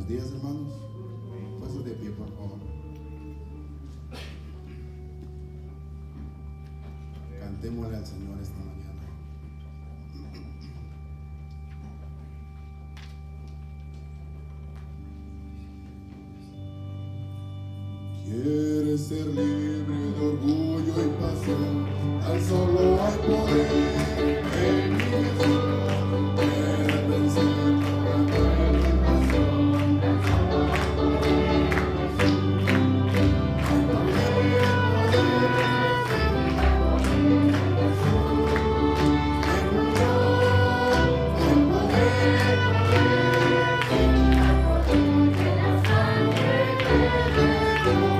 días, hermanos. Puestos de pie, por favor. Cantémosle al Señor esta mañana. Quieres ser libre de orgullo y pasión, tan solo hay poder en mi Jesús. Quieres vencer toda tentación, tan solo hay poder en Jesús. Hay poder en Jesús. En un yo, hay poder en la sangre de Jesús.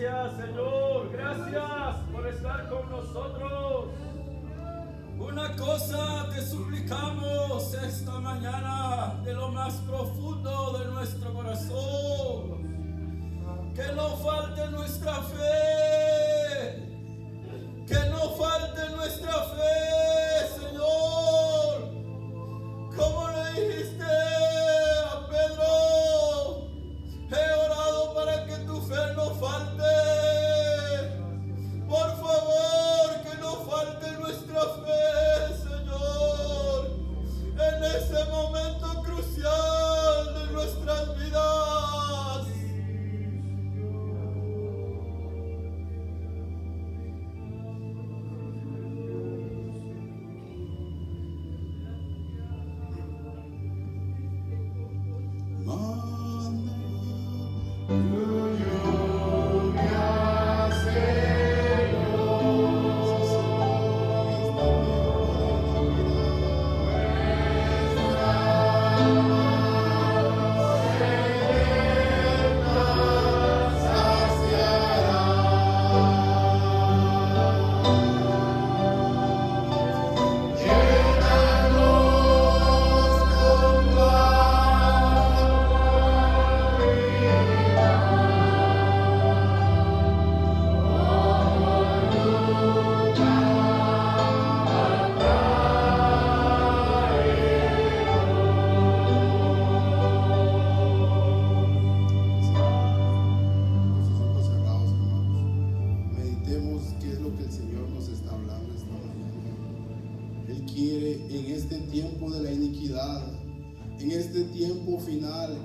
Gracias, Señor. Gracias por estar con nosotros. Una cosa te suplicamos esta mañana de lo más profundo de nuestro corazón. Que no falte nuestra fe. Que no falte nuestra fe, Señor. Como le dijiste a Pedro, he orado para que tu fe no falte. Por favor, que no falte nuestra fe, Señor, en ese momento crucial de nuestras vidas.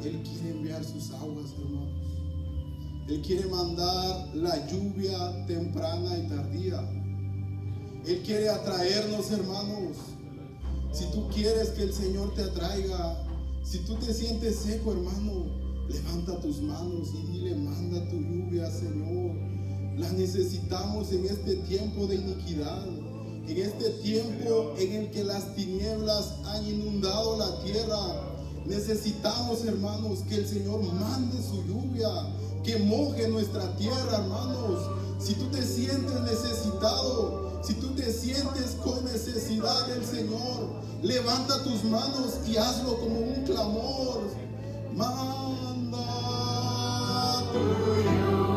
Él quiere enviar sus aguas, hermanos. Él quiere mandar la lluvia temprana y tardía. Él quiere atraernos, hermanos. Si tú quieres que el Señor te atraiga, si tú te sientes seco, hermano, levanta tus manos y dile: manda tu lluvia, Señor. La necesitamos en este tiempo de iniquidad, en este tiempo en el que las tinieblas han inundado la tierra. Necesitamos, hermanos, que el Señor mande su lluvia, que moje nuestra tierra, hermanos. Si tú te sientes necesitado, si tú te sientes con necesidad del Señor, levanta tus manos y hazlo como un clamor. Manda tu lluvia.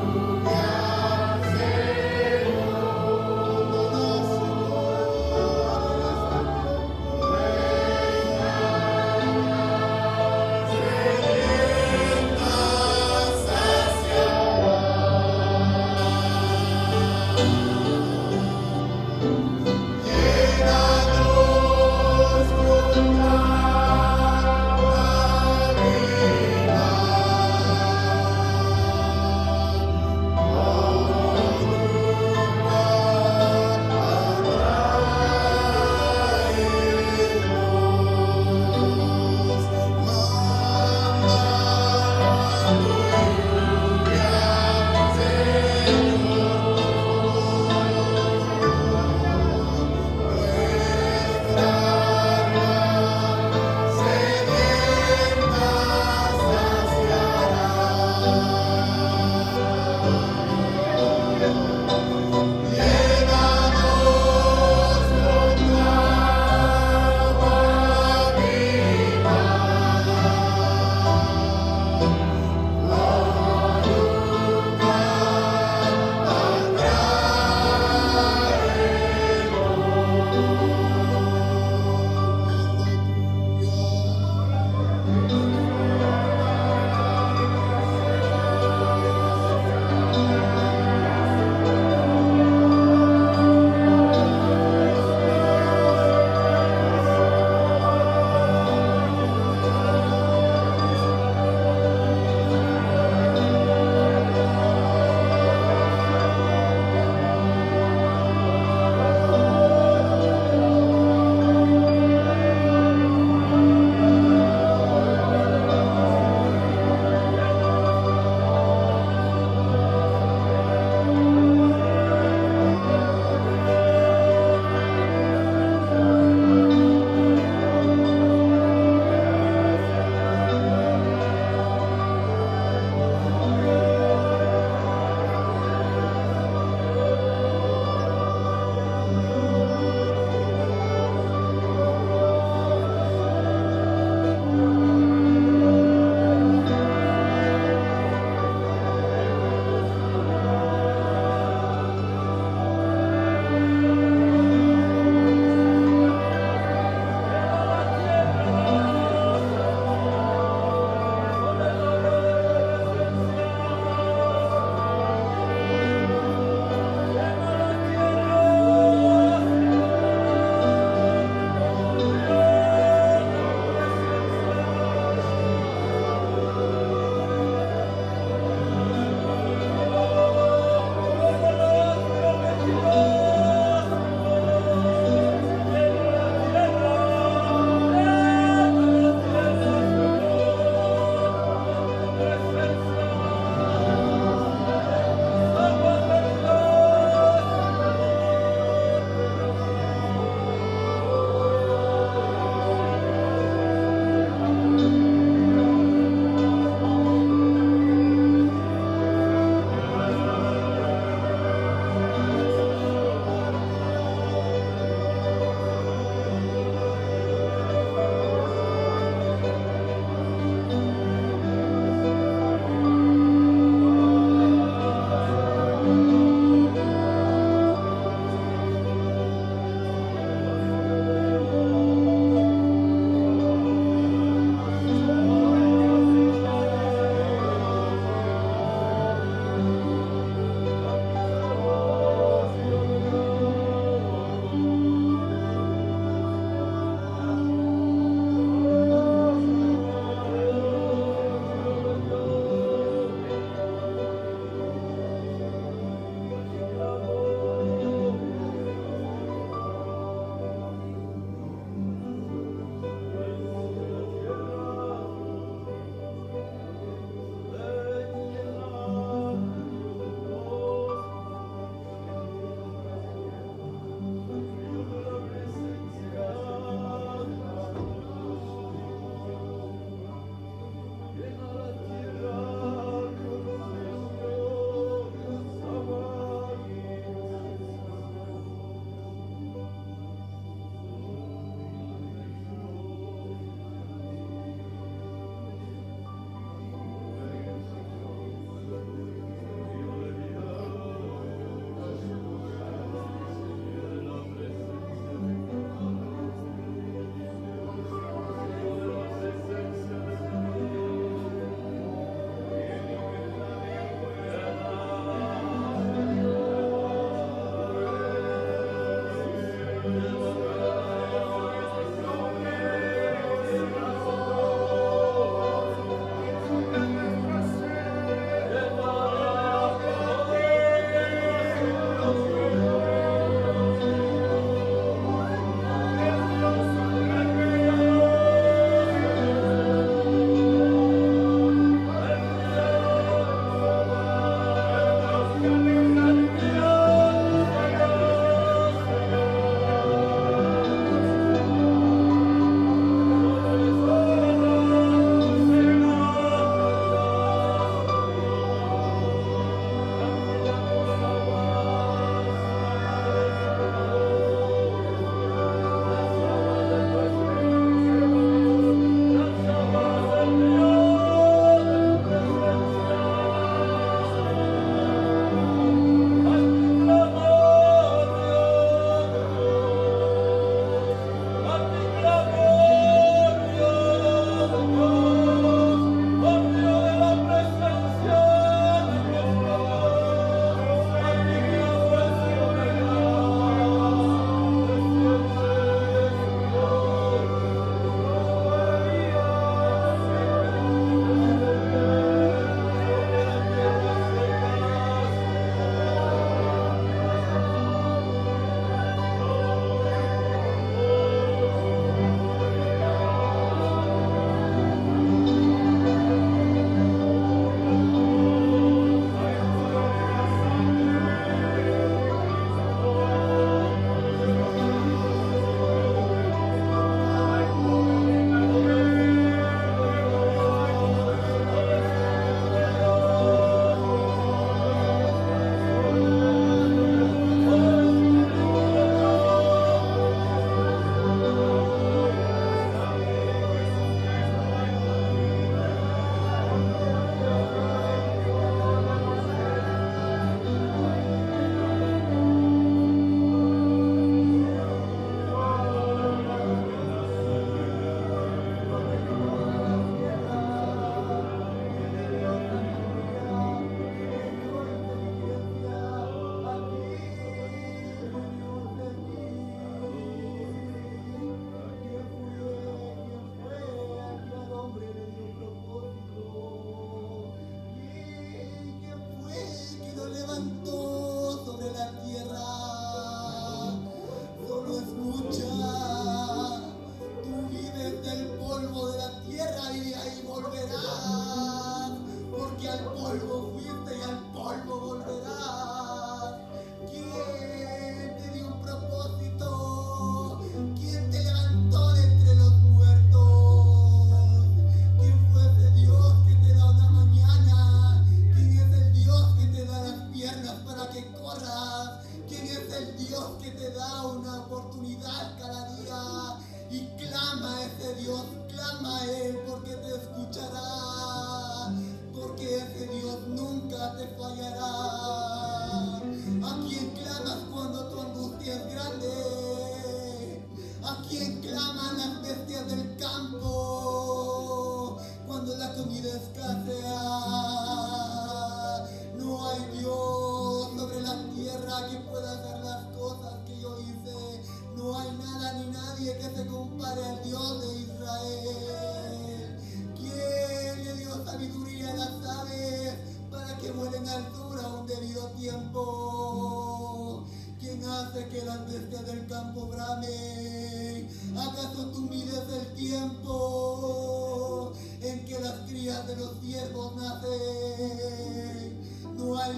días de los siervos nacen. No hay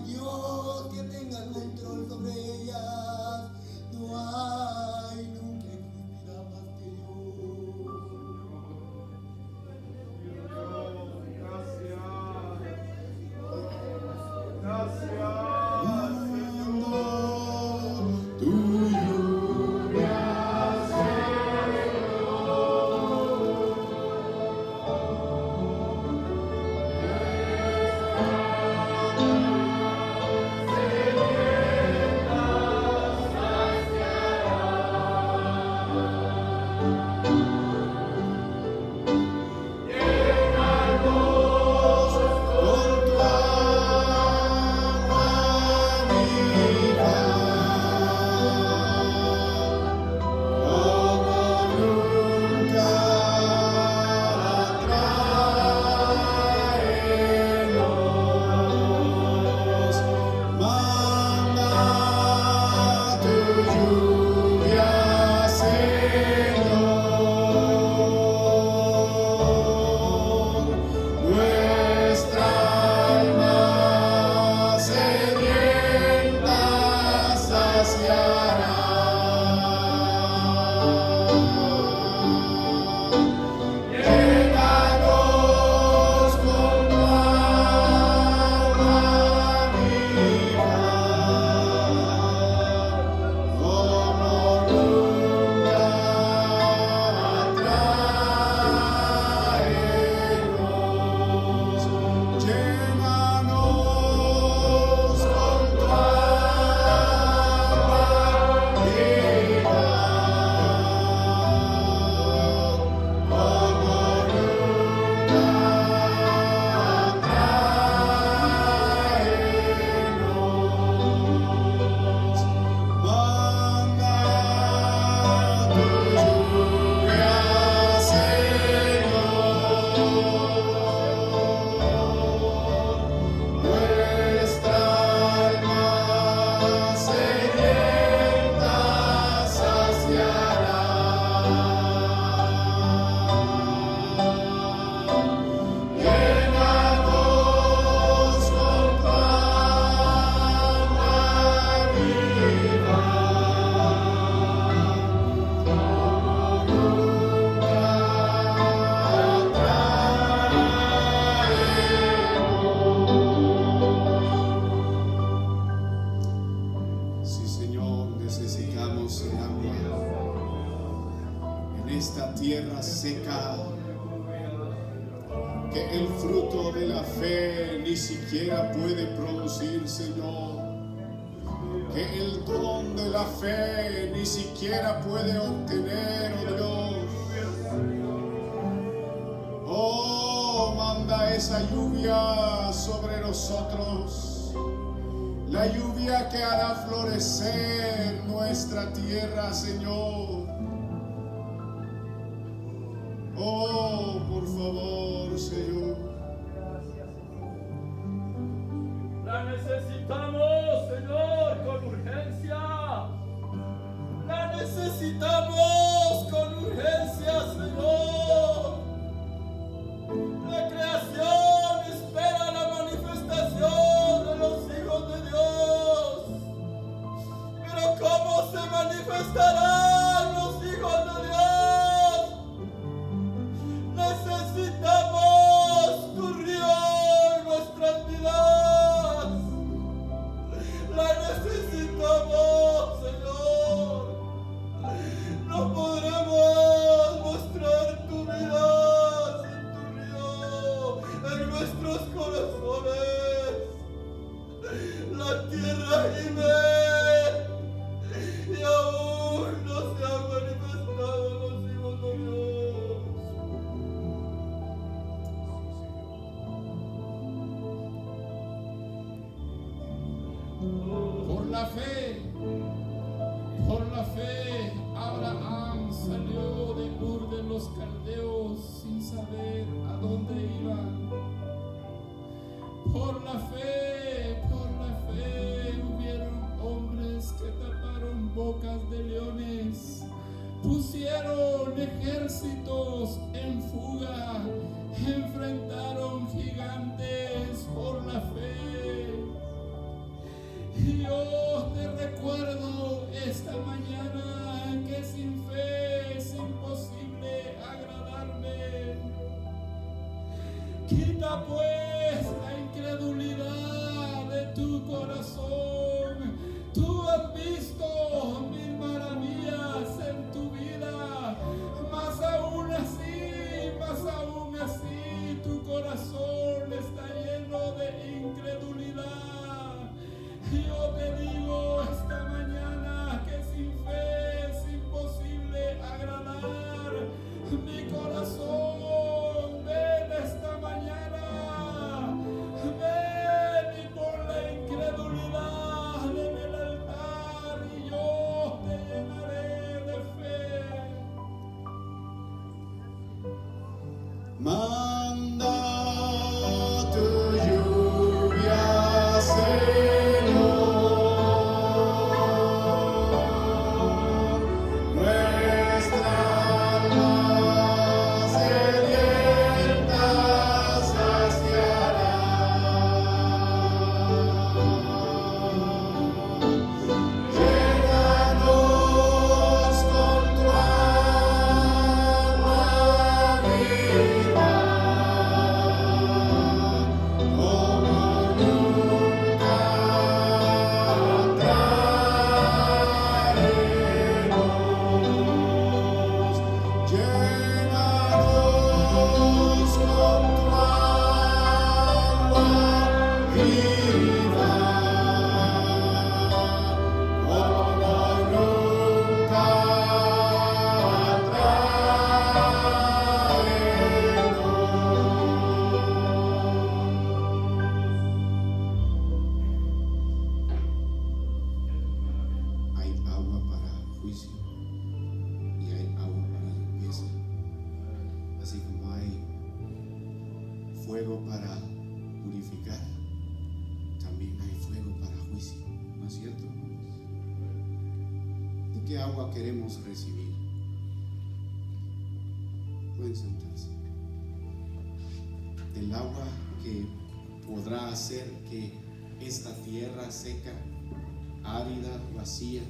Dios que tenga control sobre ellas. No hay, nunca existirá más que Dios. Gracias. esta tierra seca, que el fruto de la fe ni siquiera puede producir, Señor, que el don de la fe ni siquiera puede obtener, oh Dios. Oh, manda esa lluvia sobre nosotros, la lluvia que hará florecer nuestra tierra, Señor. Oh, por favor, Señor. La necesitamos, Señor, con urgencia. La necesitamos con urgencia, Señor. La creación espera la manifestación de los hijos de Dios. Pero ¿cómo se manifestarán los hijos de Dios? Necesitamos tu río en nuestras vidas. La necesitamos, Señor. No podremos mostrar tu vida sin tu río en nuestros corazones. La tierra gime y aún no se han manifestado los hijos de Dios. Por la fe, Abraham salió de Ur de los Caldeos sin saber a dónde iba. Por la fe, hubieron hombres que taparon bocas de leones, pusieron ejércitos en fuga, enfrentaron Quita pues la incredulidad de tu corazón. Tú has visto mil maravillas en tu vida, mas aún así, tu corazón está lleno de incredulidad. Yo te digo esta mañana que sin fe es imposible agradar mi corazón. Ven esta mañana, ven y por la incredulidad en el altar y yo te llenaré de fe. Manda tu lluvia, Señor, nuestra alma sedienta saciará. Llénanos con tu agua viva, como nunca traeremos. Llénanos con tu agua viva, como nunca Hay agua para juicio y hay agua para limpieza. Así como hay fuego para purificar, también hay fuego para juicio. ¿No es cierto, hermanos? ¿De qué agua queremos recibir? Pueden sentarse. Del agua que podrá hacer que esta tierra seca, árida, vacía,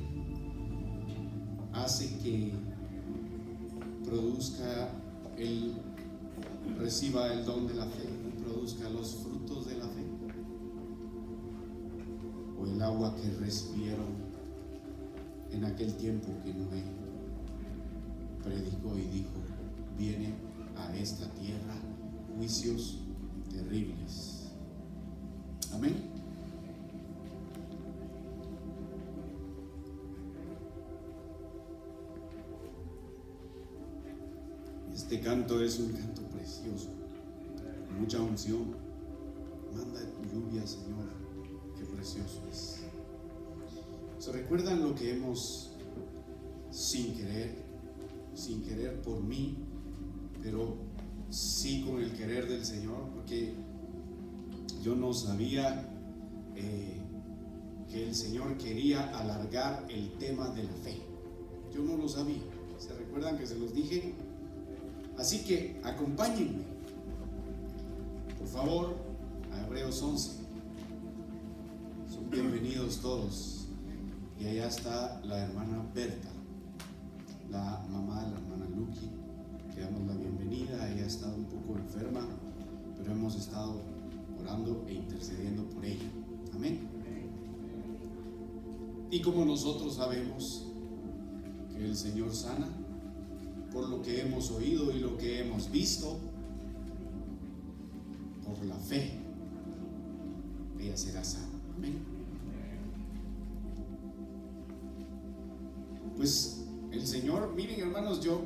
hace que reciba el don de la fe y produzca los frutos de la fe. O el agua que recibieron en aquel tiempo que Noé predicó y dijo: viene a esta tierra juicios terribles. Amén. Este canto es un canto precioso, con mucha unción. Manda tu lluvia, Señor, qué precioso es. ¿Se recuerdan lo que hemos, sin querer por mí, pero sí con el querer del Señor? Porque yo no sabía que el Señor quería alargar el tema de la fe. Yo no lo sabía. ¿Se recuerdan que se los dije? Así que acompáñenme, por favor, a Hebreos 11. Son bienvenidos todos. Y allá está la hermana Berta, la mamá de la hermana Lucky. Le damos la bienvenida. Ella ha estado un poco enferma, pero hemos estado orando e intercediendo por ella. Amén. Y como nosotros sabemos que el Señor sana, por lo que hemos oído y lo que hemos visto, por la fe, ella será sana. Amén. Pues el Señor, miren hermanos, yo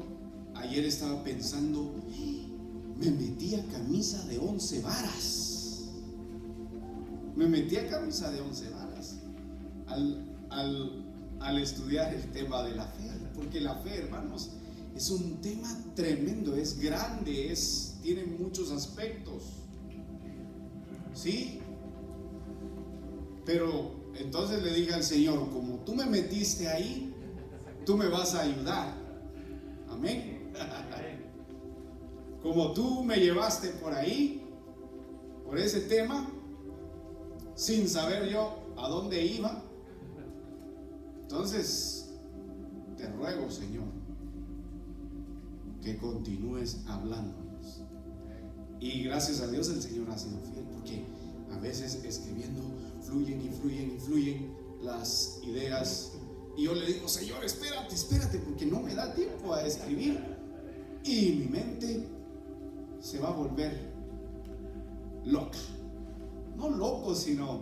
ayer estaba pensando, me metí a camisa de 11 varas. Me metí a camisa de 11 varas al estudiar el tema de la fe, porque la fe, hermanos, es un tema tremendo, es grande, tiene muchos aspectos, ¿sí? Pero entonces le dije al Señor, como tú me metiste ahí, tú me vas a ayudar. Amén. Como tú me llevaste por ahí, por ese tema, sin saber yo a dónde iba, entonces te ruego, Señor, que continúes hablándonos Y gracias a Dios el Señor ha sido fiel, porque a veces escribiendo fluyen las ideas. Y yo le digo, Señor, espérate, porque no me da tiempo a escribir. Y mi mente se va a volver loca. No loco, sino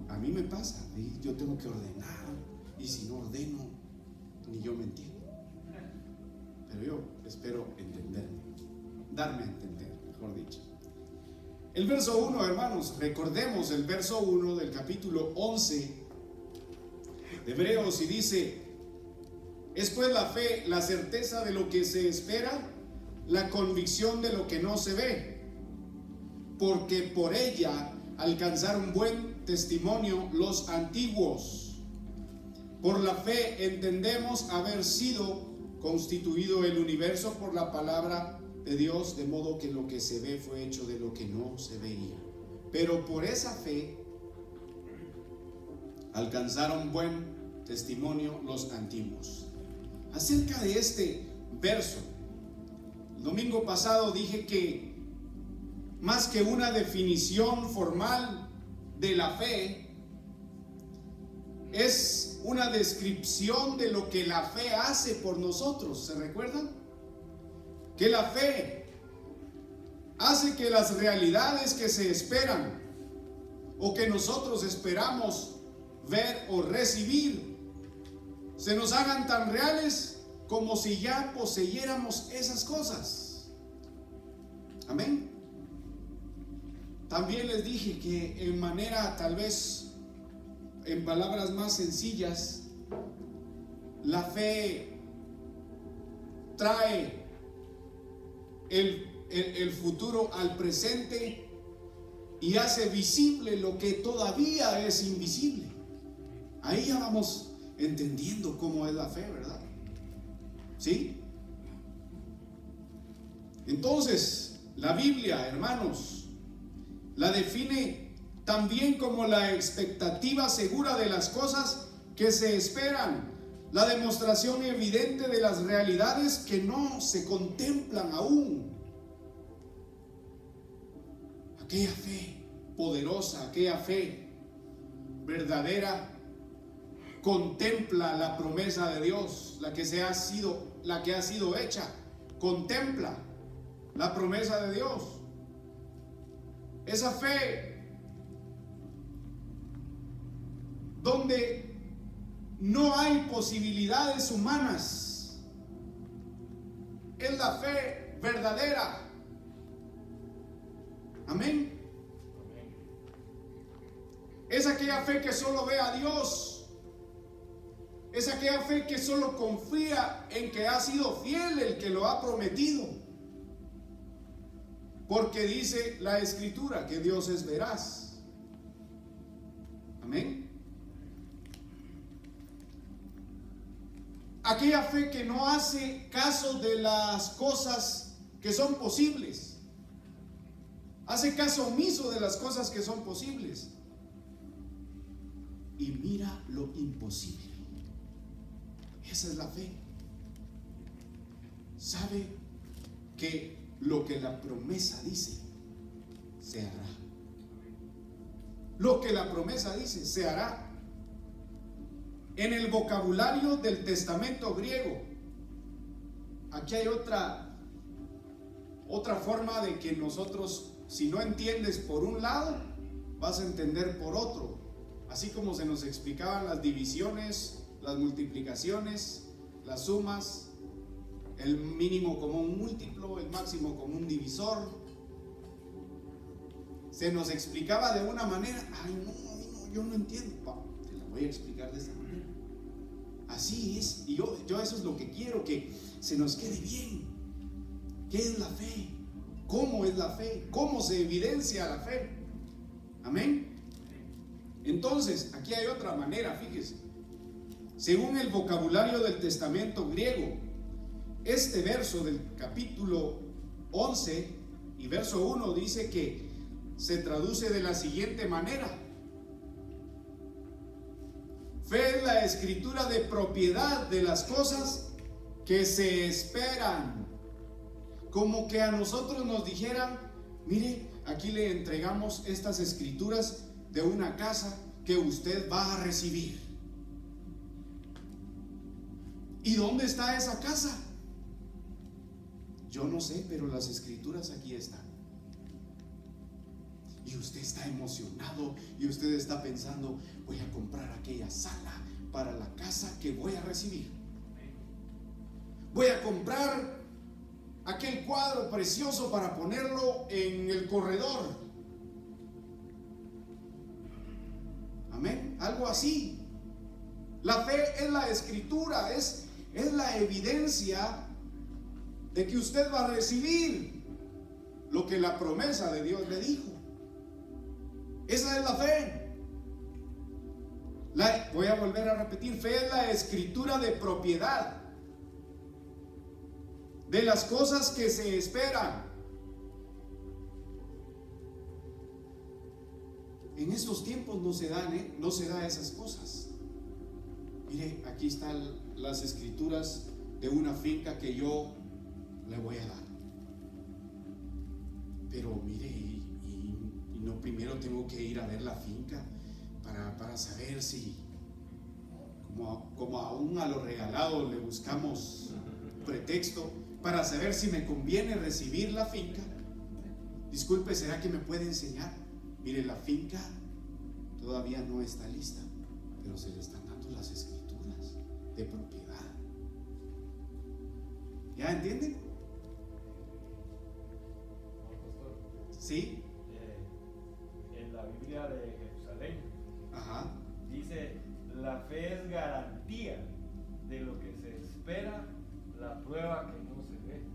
a mí me pasa, ¿sí? Yo tengo que ordenar, y si no ordeno, ni yo me entiendo. Pero yo espero entenderme, darme a entender, mejor dicho. El verso 1, hermanos, recordemos el verso 1 del capítulo 11 de Hebreos, y dice: es pues la fe, la certeza de lo que se espera, la convicción de lo que no se ve, porque por ella alcanzaron buen testimonio los antiguos. Por la fe entendemos haber sido constituido el universo por la palabra de Dios, de modo que lo que se ve fue hecho de lo que no se veía. Pero por esa fe alcanzaron buen testimonio los antiguos. Acerca de este verso, el domingo pasado dije que más que una definición formal de la fe, es una descripción de lo que la fe hace por nosotros. ¿Se recuerdan? Que la fe hace que las realidades que se esperan o que nosotros esperamos ver o recibir se nos hagan tan reales como si ya poseyéramos esas cosas. Amén. También les dije que en manera, tal vez en palabras más sencillas, la fe trae el futuro al presente y hace visible lo que todavía es invisible. Ahí ya vamos entendiendo cómo es la fe, ¿verdad? ¿Sí? Entonces, la Biblia, hermanos, la define también como la expectativa segura de las cosas que se esperan, la demostración evidente de las realidades que no se contemplan aún. Aquella fe poderosa, aquella fe verdadera, contempla la promesa de Dios, la que ha sido hecha, contempla la promesa de Dios. Esa fe donde no hay posibilidades humanas es la fe verdadera. Amén. Es aquella fe que solo ve a Dios. Es aquella fe que solo confía en que ha sido fiel el que lo ha prometido. Porque dice la Escritura que Dios es veraz. Amén. Aquella fe que no hace caso de las cosas que son posibles. Hace caso omiso de las cosas que son posibles. Y mira lo imposible. Esa es la fe. Sabe que lo que la promesa dice se hará. Lo que la promesa dice se hará. En el vocabulario del testamento griego, aquí hay otra forma de que nosotros, si no entiendes por un lado, vas a entender por otro. Así como se nos explicaban las divisiones, las multiplicaciones, las sumas, el mínimo común múltiplo, el máximo común divisor. Se nos explicaba de una manera. Ay, no, yo no entiendo. Te la voy a explicar de esta manera. Así es. Y yo eso es lo que quiero, que se nos quede bien. ¿Qué es la fe? ¿Cómo es la fe? ¿Cómo se evidencia la fe? Amén. Entonces, aquí hay otra manera, fíjese. Según el vocabulario del testamento griego, este verso del capítulo 11 y verso 1 dice que se traduce de la siguiente manera: fe es la escritura de propiedad de las cosas que se esperan, como que a nosotros nos dijeran: mire, aquí le entregamos estas escrituras de una casa que usted va a recibir. ¿Y dónde está esa casa? Yo no sé, pero las escrituras aquí están. Y usted está emocionado y usted está pensando: voy a comprar aquella sala para la casa que voy a recibir. Voy a comprar aquel cuadro precioso para ponerlo en el corredor. Amén. Algo así. La fe es la escritura, es la evidencia de que usted va a recibir lo que la promesa de Dios le dijo. Esa es la fe. Voy a volver a repetir: fe es la escritura de propiedad de las cosas que se esperan. En estos tiempos no se dan esas cosas. Mire, aquí están las escrituras de una finca que yo le voy a dar. Pero mire, y no, primero tengo que ir a ver la finca para saber si, como aún a lo regalado le buscamos pretexto, para saber si me conviene recibir la finca. Disculpe, ¿será que me puede enseñar? Mire, la finca todavía no está lista, pero se le están dando las escrituras de propiedad. ¿Ya entienden? ¿Sí? En la Biblia de Jerusalén, Ajá. dice: la fe es garantía de lo que se espera, la prueba que no se ve.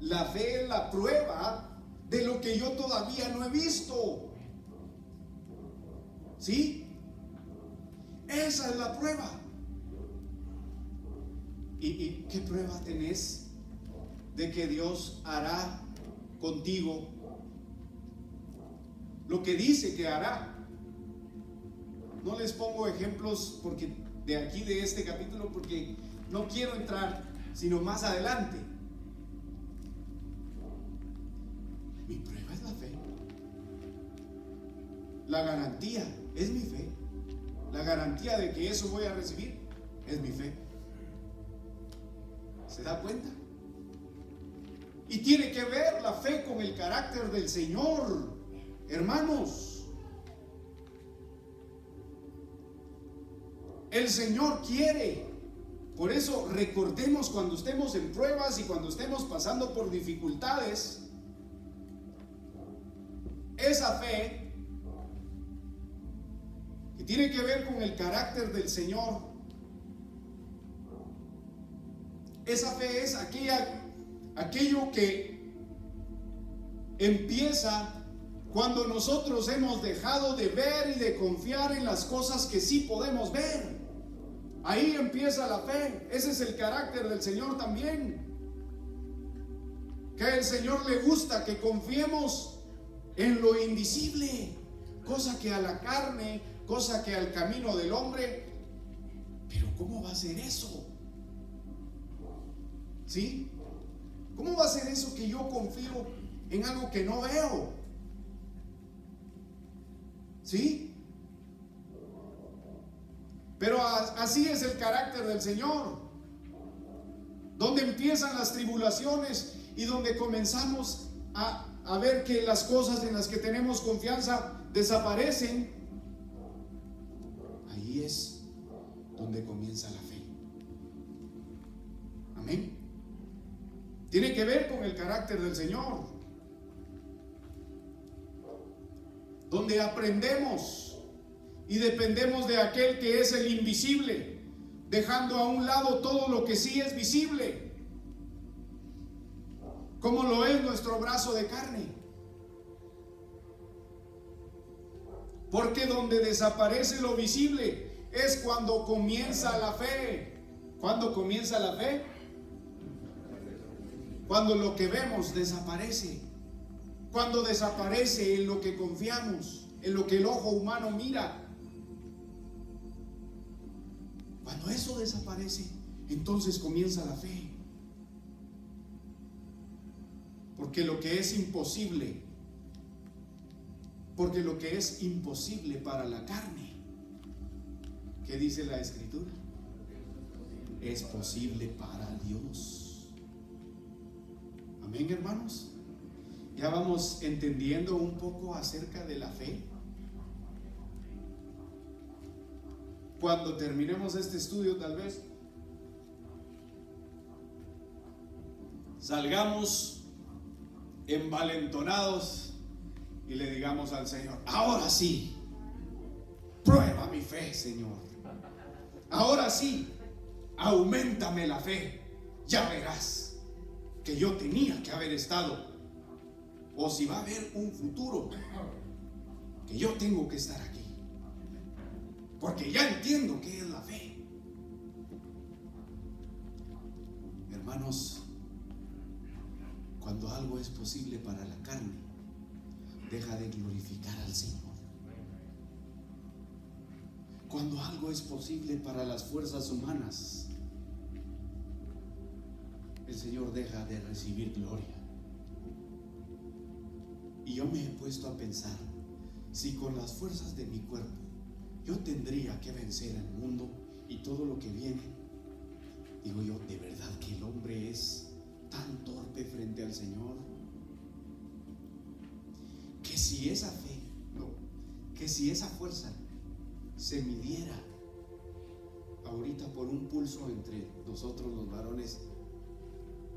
La fe es la prueba de lo que yo todavía no he visto. ¿Sí? Esa es la prueba. ¿Y qué prueba tenés de que Dios hará contigo lo que dice que hará? No les pongo ejemplos porque de aquí, de este capítulo, porque no quiero entrar sino más adelante. Mi prueba es la fe. La garantía es mi fe. La garantía de que eso voy a recibir es mi fe. ¿Se da cuenta? Y tiene que ver la fe con el carácter del Señor, hermanos. El Señor quiere. Por eso recordemos, cuando estemos en pruebas y cuando estemos pasando por dificultades, esa fe que tiene que ver con el carácter del Señor. Esa fe es aquello que empieza cuando nosotros hemos dejado de ver y de confiar en las cosas que sí podemos ver. Ahí empieza la fe. Ese es el carácter del Señor también. Que al Señor le gusta que confiemos en lo invisible, cosa que a la carne, cosa que al camino del hombre. Pero ¿cómo va a ser eso? ¿Sí? ¿Cómo va a ser eso que yo confío en algo que no veo? ¿Sí? Pero así es el carácter del Señor. Donde empiezan las tribulaciones y donde comenzamos a ver que las cosas en las que tenemos confianza desaparecen, ahí es donde comienza la fe. Amén. Tiene que ver con el carácter del Señor. Donde aprendemos y dependemos de aquel que es el invisible, dejando a un lado todo lo que sí es visible, como lo es nuestro brazo de carne. Porque donde desaparece lo visible es cuando comienza la fe. ¿Cuándo comienza la fe? Cuando lo que vemos desaparece. Cuando desaparece en lo que confiamos, en lo que el ojo humano mira. Cuando eso desaparece, entonces comienza la fe. Porque lo que es imposible para la carne, ¿qué dice la Escritura? Es posible para Dios. Amén, hermanos. Ya vamos entendiendo un poco acerca de la fe. Cuando terminemos este estudio, tal vez salgamos envalentonados y le digamos al Señor: ahora sí, prueba mi fe, Señor. Ahora sí, auméntame la fe. Ya verás que yo tenía que haber estado, o si va a haber un futuro, que yo tengo que estar aquí, porque ya entiendo qué es la fe. Hermanos, cuando algo es posible para la carne, deja de glorificar al Señor. Cuando algo es posible para las fuerzas humanas, el Señor deja de recibir gloria. Y yo me he puesto a pensar, si con las fuerzas de mi cuerpo yo tendría que vencer al mundo y todo lo que viene, digo yo, ¿de verdad que el hombre es tan torpe frente al Señor? Que si esa fe, que si esa fuerza se midiera ahorita por un pulso entre nosotros los varones,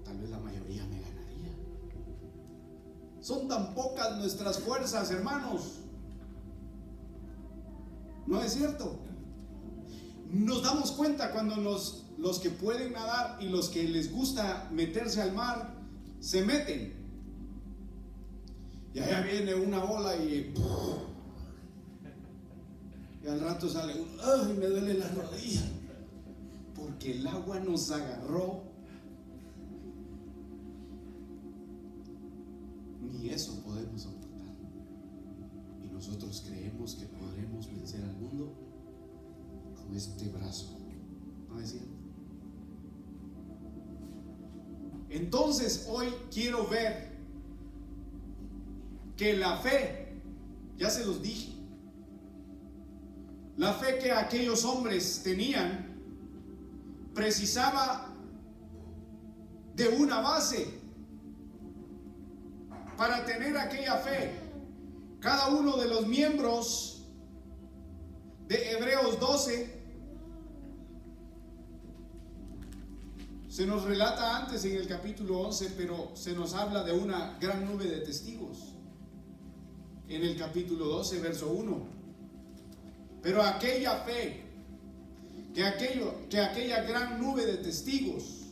tal vez la mayoría me ganaría. Son tan pocas nuestras fuerzas, hermanos. ¿No es cierto? Nos damos cuenta cuando los que pueden nadar y los que les gusta meterse al mar se meten, y allá viene una ola y al rato sale uno: ¡ay, me duele la rodilla! Porque el agua nos agarró. Ni eso podemos soportar. Y nosotros creemos que podremos vencer al mundo con este brazo. ¿No es cierto? Entonces hoy quiero ver que la fe, ya se los dije, la fe que aquellos hombres tenían precisaba de una base. Para tener aquella fe, cada uno de los miembros de Hebreos 12 se nos relata antes en el capítulo 11, pero se nos habla de una gran nube de testigos en el capítulo 12, verso 1. Pero aquella fe que aquella gran nube de testigos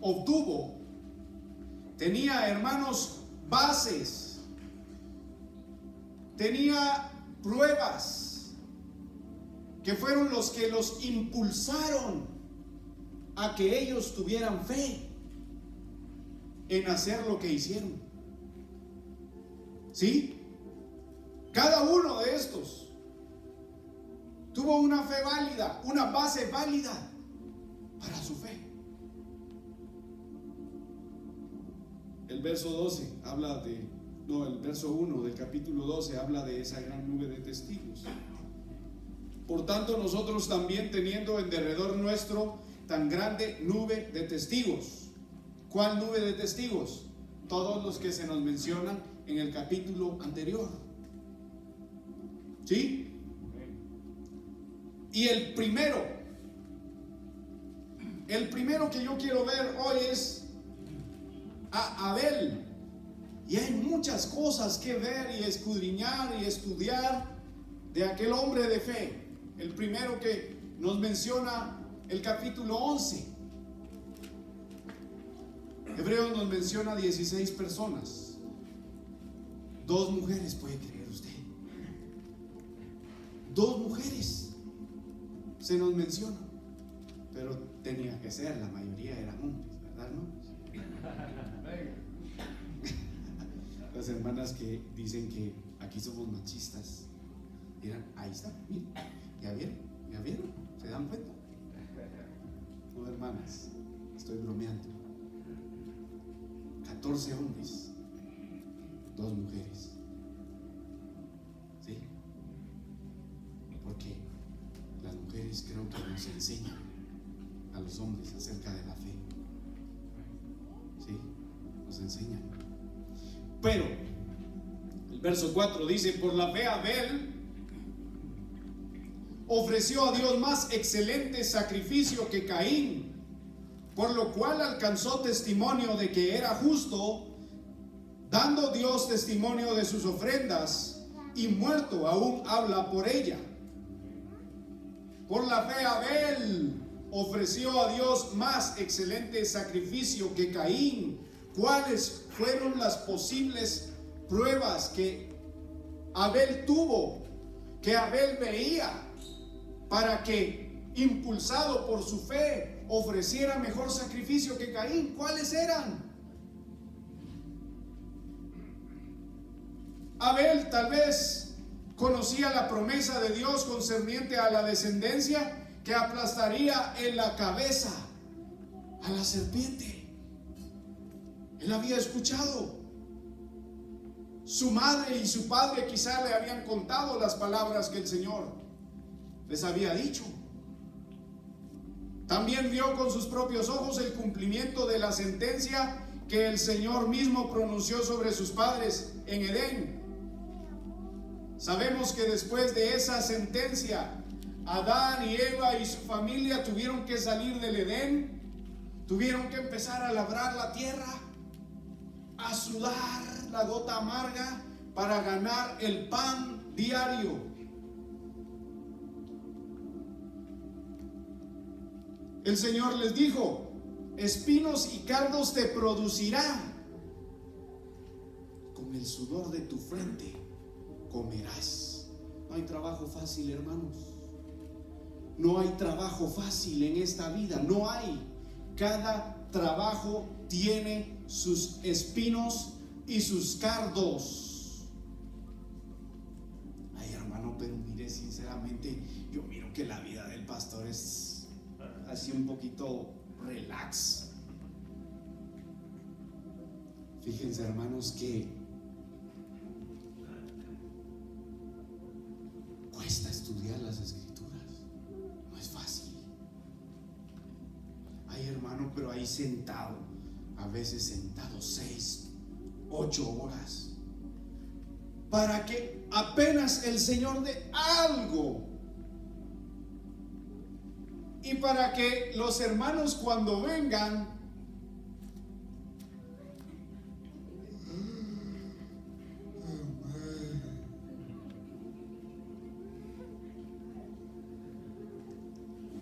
obtuvo tenía, hermanos, bases, tenía pruebas que fueron los que los impulsaron a que ellos tuvieran fe en hacer lo que hicieron. ¿Sí? Cada uno de estos tuvo una fe válida, una base válida para su fe. El verso 12 habla el verso 1 del capítulo 12 habla de esa gran nube de testigos. Por tanto, nosotros también, teniendo en derredor nuestro tan grande nube de testigos. ¿Cuál nube de testigos? Todos los que se nos mencionan en el capítulo anterior. ¿Sí? Y el primero que yo quiero ver hoy es a Abel. Y hay muchas cosas que ver y escudriñar y estudiar de aquel hombre de fe. El primero que nos menciona el capítulo 11. Hebreos nos menciona 16 personas. 2 mujeres, ¿puede creer usted? 2 mujeres se nos menciona. Pero tenía que ser, la mayoría eran hombres, ¿verdad? ¿No? Las hermanas que dicen que aquí somos machistas, dirán: ahí está, miren, ¿ya vieron? ¿Se dan cuenta? No, hermanas, estoy bromeando. 14 hombres 2 mujeres. ¿Sí? Porque las mujeres creo que nos enseñan a los hombres acerca de la fe. ¿Sí? Nos enseñan. Pero el verso 4 dice: por la fe Abel ofreció a Dios más excelente sacrificio que Caín, por lo cual alcanzó testimonio de que era justo, dando Dios testimonio de sus ofrendas, y muerto aún habla por ella. Por la fe Abel ofreció a Dios más excelente sacrificio que Caín. ¿Cuáles fueron las posibles pruebas que Abel tuvo, que Abel veía, para que, impulsado por su fe, ofreciera mejor sacrificio que Caín? ¿Cuáles eran? Abel tal vez conocía la promesa de Dios concerniente a la descendencia que aplastaría en la cabeza a la serpiente. Él había escuchado. Su madre y su padre quizá le habían contado las palabras que el Señor les había dicho. También vio con sus propios ojos el cumplimiento de la sentencia que el Señor mismo pronunció sobre sus padres en Edén. Sabemos que después de esa sentencia, Adán y Eva y su familia tuvieron que salir del Edén, tuvieron que empezar a labrar la tierra, a sudar la gota amarga para ganar el pan diario. El Señor les dijo: espinos y cardos te producirá, con el sudor de tu frente comerás. No hay trabajo fácil, hermanos. No hay trabajo fácil en esta vida, no hay. Cada trabajo tiene sus espinos y sus cardos. Ay, hermano, pero mire, sinceramente, yo miro que la vida del pastor es así un poquito relax. Fíjense, hermanos, que cuesta estudiar las escrituras. No es fácil. Ay, hermano, pero ahí sentado, a veces sentado 6, 8 horas, para que apenas el Señor dé algo, y para que los hermanos cuando vengan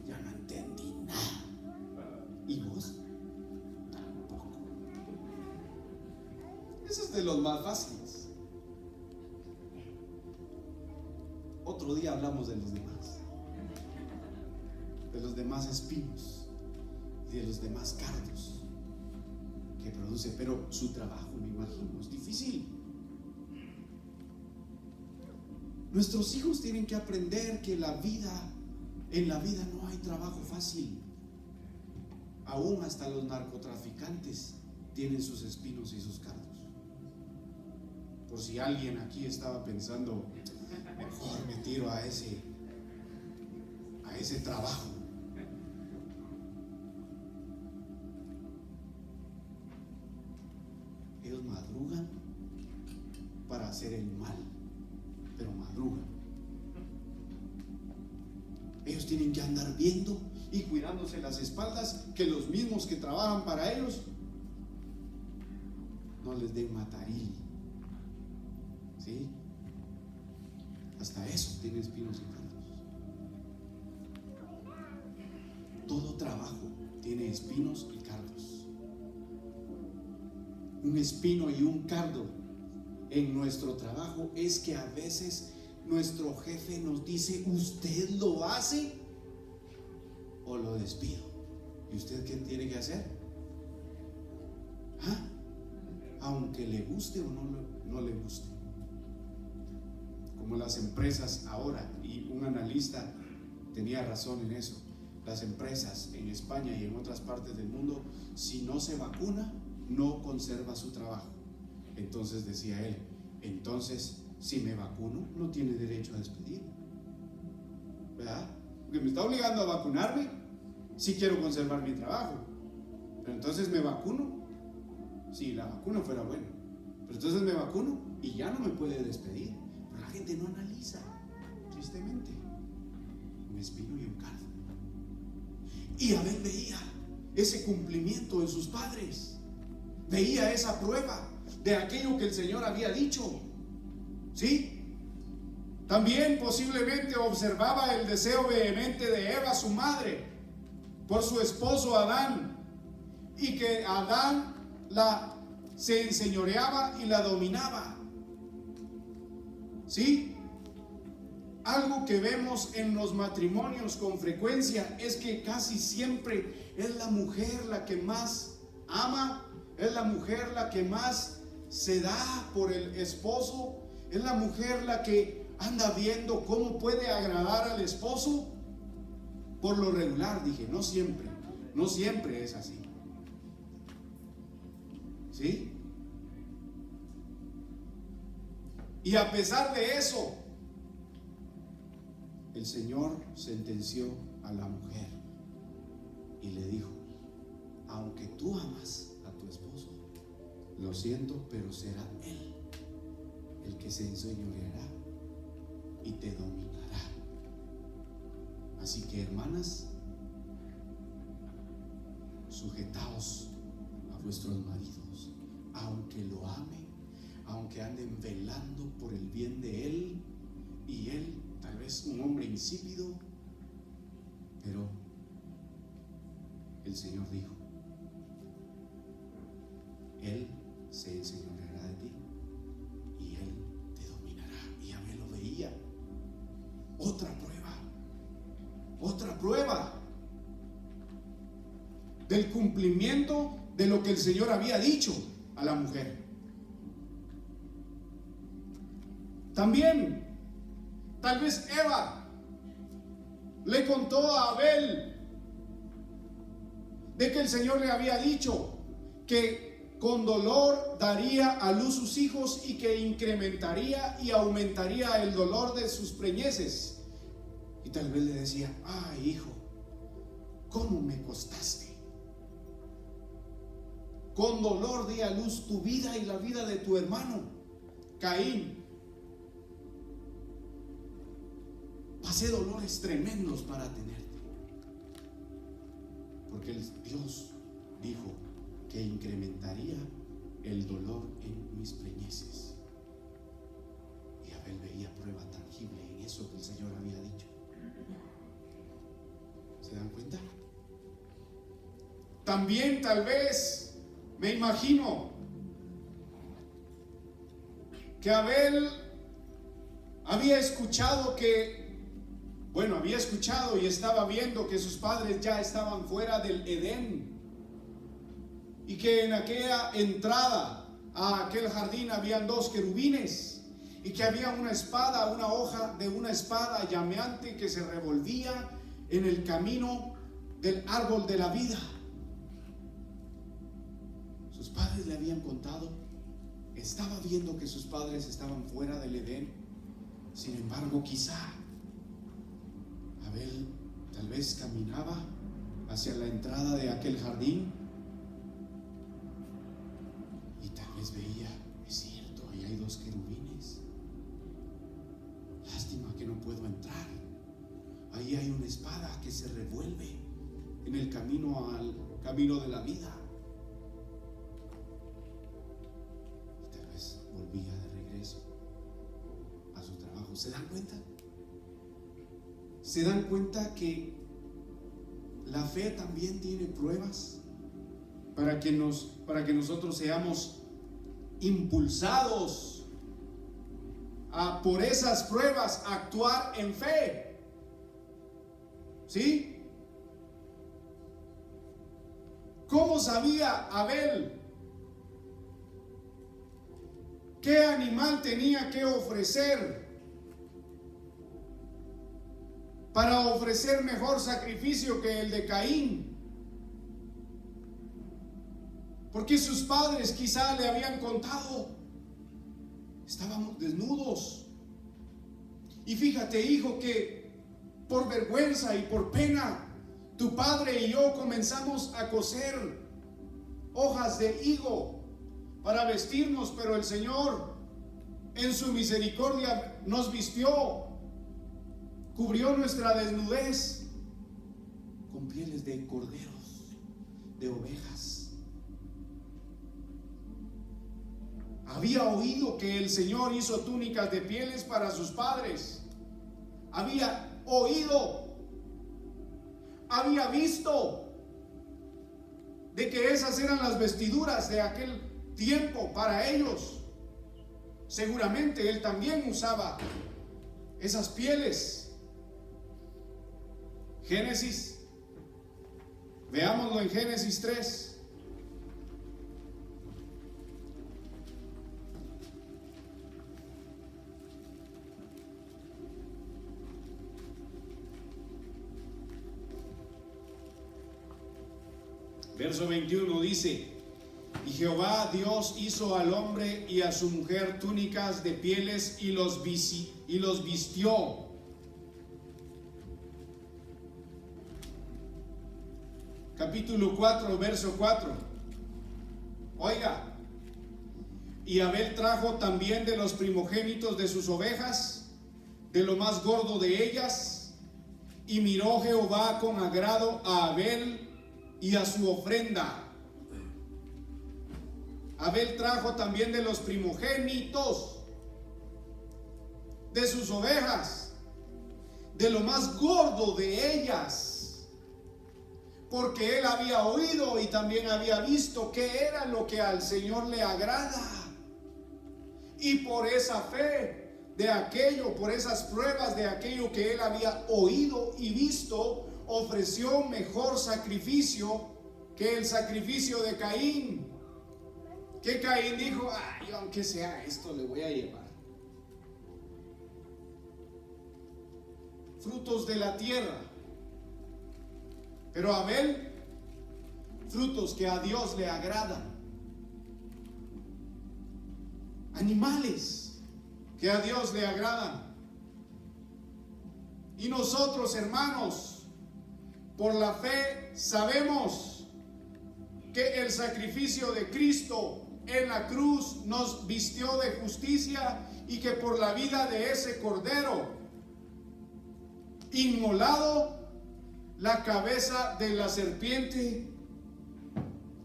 ya no entendí nada. ¿Y vos? Tampoco. Ese es de los más fáciles. Otro día hablamos de los demás espinos y de los demás cardos que produce, pero su trabajo, me imagino, es difícil. Nuestros hijos tienen que aprender que en la vida no hay trabajo fácil. Aún hasta los narcotraficantes tienen sus espinos y sus cardos. Por si alguien aquí estaba pensando, mejor me tiro a ese trabajo. Ellos madrugan para hacer el mal, pero madrugan. Ellos tienen que andar viendo y cuidándose las espaldas, que los mismos que trabajan para ellos no les den mataril. ¿Sí? Hasta eso tiene espinos y cardos. Todo trabajo tiene espinos y cardos. Un espino y un cardo en nuestro trabajo es que a veces nuestro jefe nos dice: ¿usted lo hace o lo despido? ¿Y usted qué tiene que hacer? ¿Ah? Aunque le guste o no le guste. Como las empresas ahora, y un analista tenía razón en eso, las empresas en España y en otras partes del mundo, si no se vacuna, no conserva su trabajo. Entonces decía él, entonces si me vacuno no tiene derecho a despedir, ¿verdad? Porque me está obligando a vacunarme si quiero conservar mi trabajo. Pero entonces me vacuno, si la vacuna fuera buena, pero entonces me vacuno y ya no me puede despedir. Pero la gente no analiza, tristemente, un espino y un cardo. Y Abel veía ese cumplimiento de sus padres, veía esa prueba de aquello que el Señor había dicho, ¿sí? También posiblemente observaba el deseo vehemente de Eva, su madre, por su esposo Adán, y que Adán se enseñoreaba y la dominaba, ¿sí? Algo que vemos en los matrimonios con frecuencia es que casi siempre es la mujer la que más ama, es la mujer la que más se da por el esposo, es la mujer la que anda viendo cómo puede agradar al esposo. Por lo regular, dije, no siempre es así, ¿sí? Y a pesar de eso, el Señor sentenció a la mujer y le dijo, aunque tú amas a tu esposo, lo siento, pero será él el que se enseñoreará y te dominará. Así que, hermanas, sujetaos a vuestros maridos, aunque lo amen, aunque anden velando por el bien de él, y él tal vez un hombre insípido, pero el Señor dijo, él se enseñoreará de ti y él te dominará. Y Abel lo veía. Otra prueba del cumplimiento de lo que el Señor había dicho a la mujer. También, tal vez Eva le contó a Abel de que el Señor le había dicho que con dolor daría a luz sus hijos y que incrementaría y aumentaría el dolor de sus preñeces. Y tal vez le decía, ay hijo, ¿cómo me costaste? Con dolor di a luz tu vida y la vida de tu hermano Caín. Pasé dolores tremendos para tenerte. Porque Dios dijo que incrementaría el dolor en mis preñeces. Y Abel veía prueba tangible en eso que el Señor había dicho. ¿Se dan cuenta? También tal vez me imagino que Abel había escuchado y estaba viendo que sus padres ya estaban fuera del Edén, y que en aquella entrada a aquel jardín habían 2 querubines, y que había una espada, una hoja de una espada llameante que se revolvía en el camino del árbol de la vida. Sus padres le habían contado, estaba viendo que sus padres estaban fuera del Edén. Sin embargo, quizá Abel tal vez caminaba hacia la entrada de aquel jardín y tal vez veía, es cierto, ahí hay 2 querubines. Lástima que no puedo entrar. Ahí hay una espada que se revuelve en el camino al camino de la vida. Y tal vez volvía de regreso a su trabajo. ¿Se dan cuenta? ¿Se dan cuenta que la fe también tiene pruebas para que nosotros seamos impulsados a, por esas pruebas, actuar en fe? ¿Sí? ¿Cómo sabía Abel qué animal tenía que ofrecer para ofrecer mejor sacrificio que el de Caín? porque sus padres quizá le habían contado, estábamos desnudos. Y fíjate, hijo, que por vergüenza y por pena, tu padre y yo comenzamos a coser hojas de higo para vestirnos, pero el Señor en su misericordia nos vistió, cubrió nuestra desnudez con pieles de corderos, de ovejas. Había oído que el Señor hizo túnicas de pieles para sus padres. Había oído, había visto de que esas eran las vestiduras de aquel tiempo para ellos. Seguramente él también usaba esas pieles. Génesis, veámoslo en Génesis 3. Verso 21 dice: y Jehová Dios hizo al hombre y a su mujer túnicas de pieles y los vistió. Capítulo 4, verso 4. Oiga, y Abel trajo también de los primogénitos de sus ovejas, de lo más gordo de ellas, y miró Jehová con agrado a Abel y a su ofrenda. Abel trajo también de los primogénitos de sus ovejas, de lo más gordo de ellas, porque él había oído y también había visto qué era lo que al Señor le agrada. Y por esa fe de aquello, por esas pruebas de aquello que él había oído y visto, ofreció mejor sacrificio que el sacrificio de Caín. Que Caín dijo: ay, aunque sea esto, le voy a llevar frutos de la tierra. Pero Abel, frutos que a Dios le agradan, animales que a Dios le agradan. Y nosotros, hermanos, por la fe sabemos que el sacrificio de Cristo en la cruz nos vistió de justicia, y que por la vida de ese cordero inmolado, la cabeza de la serpiente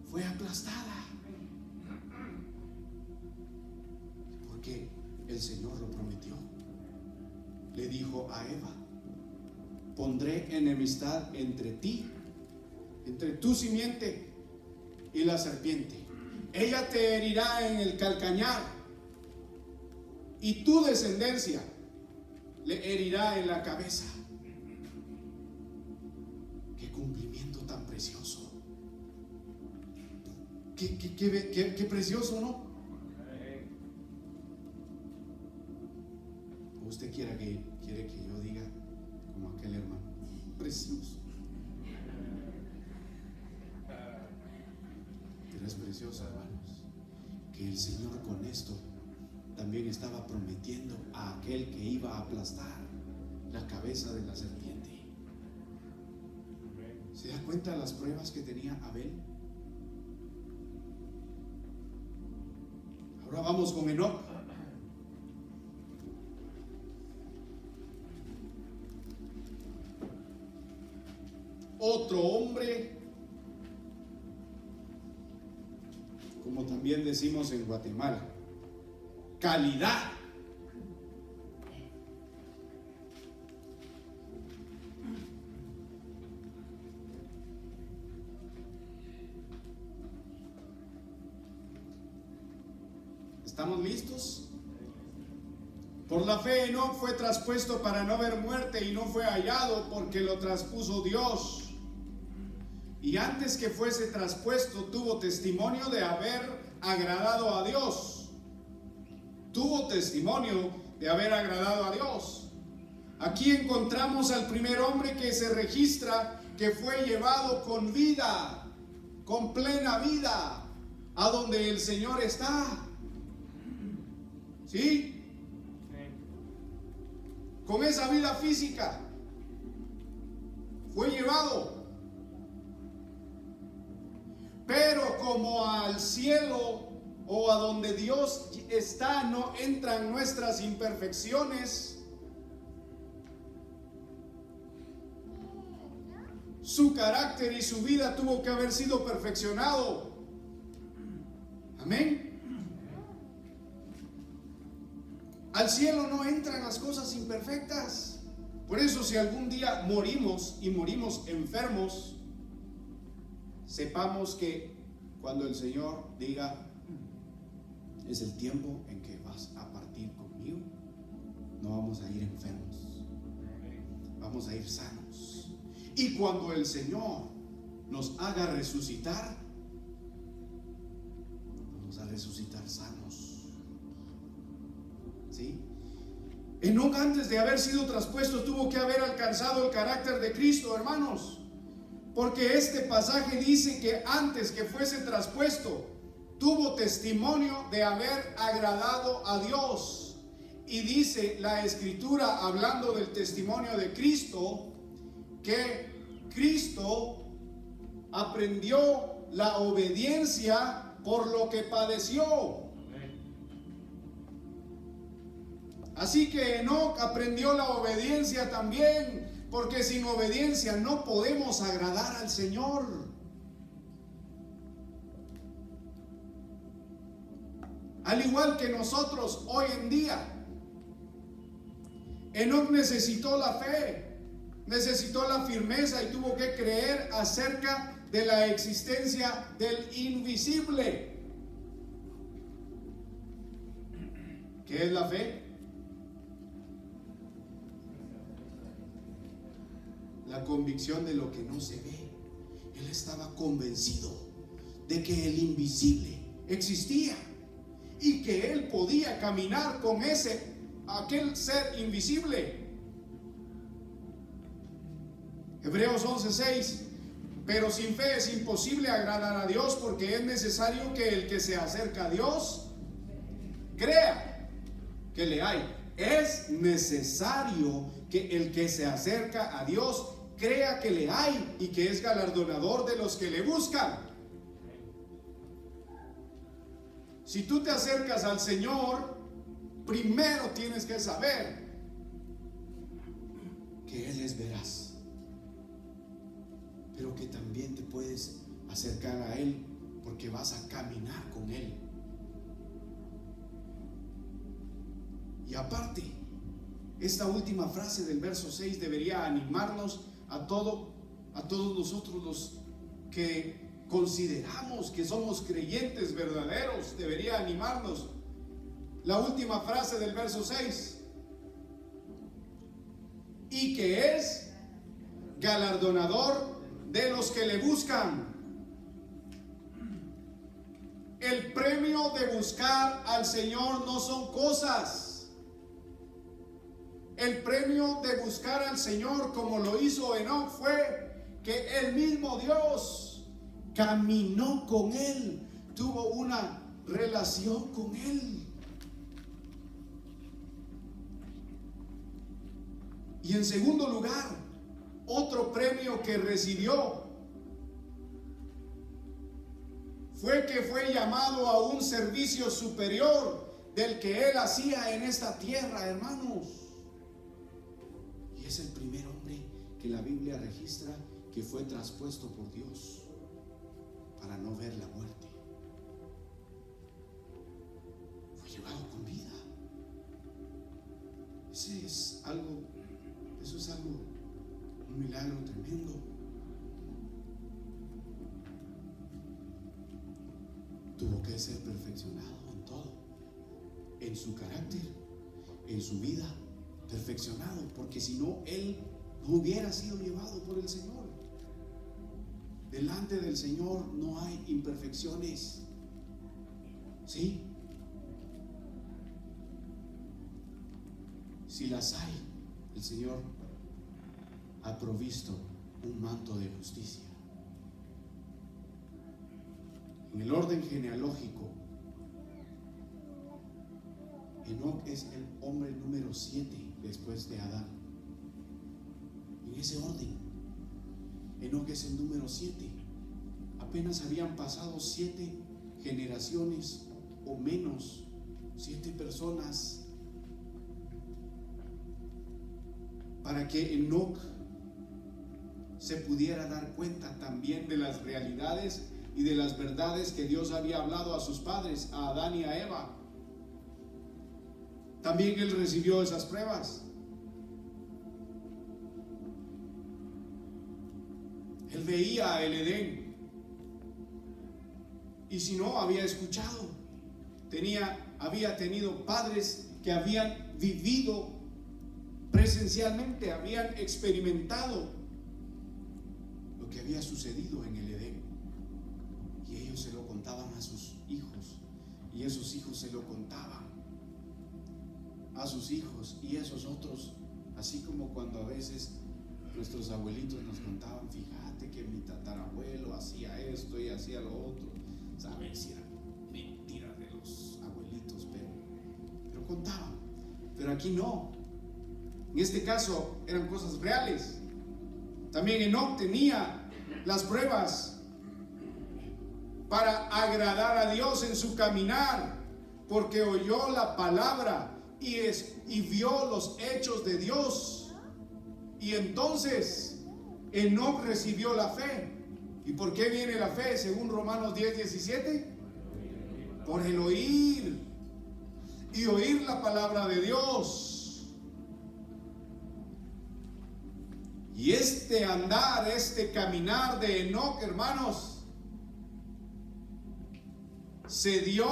fue aplastada, porque el Señor lo prometió. Le dijo a Eva: pondré enemistad entre ti, entre tu simiente y la serpiente. Ella te herirá en el calcañar, y tu descendencia le herirá en la cabeza. Qué cumplimiento tan precioso. Qué precioso, ¿no? ¿Usted quiere que yo diga como aquel hermano? Precioso. Pero es precioso, hermanos, que el Señor con esto también estaba prometiendo a aquel que iba a aplastar la cabeza de la serpiente. ¿Se da cuenta de las pruebas que tenía Abel? Ahora vamos con Enoc. Otro hombre, como también decimos en Guatemala, calidad. ¿Estamos listos? Por la fe Enoc fue traspuesto para no ver muerte, y no fue hallado porque lo traspuso Dios. Y antes que fuese traspuesto, tuvo testimonio de haber agradado a Dios. Tuvo testimonio de haber agradado a Dios. Aquí encontramos al primer hombre que se registra que fue llevado con vida, con plena vida, a donde el Señor está. ¿Sí? Con esa vida física fue llevado. Pero como al cielo o a donde Dios está no entran nuestras imperfecciones, su carácter y su vida tuvo que haber sido perfeccionado. Amén. Al cielo no entran las cosas imperfectas. Por eso si algún día morimos y morimos enfermos, sepamos que cuando el Señor diga, es el tiempo en que vas a partir conmigo, no vamos a ir enfermos, vamos a ir sanos. Y cuando el Señor nos haga resucitar, vamos a resucitar sanos. ¿Sí? Enoc, antes de haber sido traspuesto, tuvo que haber alcanzado el carácter de Cristo, hermanos. Porque este pasaje dice que antes que fuese traspuesto, tuvo testimonio de haber agradado a Dios. Y dice la Escritura, hablando del testimonio de Cristo, que Cristo aprendió la obediencia por lo que padeció. Así que Enoc aprendió la obediencia también, porque sin obediencia no podemos agradar al Señor. Al igual que nosotros hoy en día, Enoc necesitó la fe, necesitó la firmeza y tuvo que creer acerca de la existencia del invisible. ¿Qué es la fe? La convicción de lo que no se ve. Él estaba convencido de que el invisible existía y que él podía caminar con aquel ser invisible. Hebreos 11:6. Pero sin fe es imposible agradar a Dios, porque es necesario que el que se acerca a Dios crea que le hay. Es necesario que el que se acerca a Dios crea que le hay y que es galardonador de los que le buscan. Si tú te acercas al Señor, primero tienes que saber que Él es veraz, pero que también te puedes acercar a Él porque vas a caminar con Él. Y aparte, esta última frase del verso 6 debería animarnos a todos nosotros los que consideramos que somos creyentes verdaderos. Debería animarnos la última frase del verso 6: y que es galardonador de los que le buscan. El premio de buscar al Señor no son cosas. El premio de buscar al Señor, como lo hizo Enoc, fue que el mismo Dios caminó con él, tuvo una relación con él. Y en segundo lugar, otro premio que recibió fue que fue llamado a un servicio superior del que él hacía en esta tierra, hermanos. Y es el primer hombre que la Biblia registra que fue traspuesto por Dios para no ver la muerte. Fue llevado con vida. Eso es algo, un milagro tremendo. Tuvo que ser perfeccionado en todo, en su carácter, en su vida, perfeccionado, porque si no, él no hubiera sido llevado por el Señor. Delante del Señor no hay imperfecciones. ¿Sí? Si las hay, el Señor ha provisto un manto de justicia. En el orden genealógico, Enoc es el hombre número 7 después de Adán. En ese orden, Enoc es el número 7. Apenas habían pasado 7 generaciones o menos, 7 personas, para que Enoc se pudiera dar cuenta también de las realidades y de las verdades que Dios había hablado a sus padres, a Adán y a Eva. También él recibió esas pruebas. Él veía el Edén, y si no, había escuchado, había tenido padres que habían vivido presencialmente, habían experimentado lo que había sucedido en el Edén, y ellos se lo contaban a sus hijos, y esos hijos se lo contaban a sus hijos, y esos otros, así como cuando a veces nuestros abuelitos nos contaban, fíjate que mi tatarabuelo hacía esto y hacía lo otro. Sabes si eran mentiras de los abuelitos, pero contaban. Pero aquí no. En este caso eran cosas reales. También Enoc tenía las pruebas para agradar a Dios en su caminar, porque oyó la palabra y vio los hechos de Dios. Y entonces Enoc recibió la fe. ¿Y por qué viene la fe? Según Romanos 10:17, por el oír, y oír la palabra de Dios. Y este andar, este caminar de Enoc, hermanos, se dio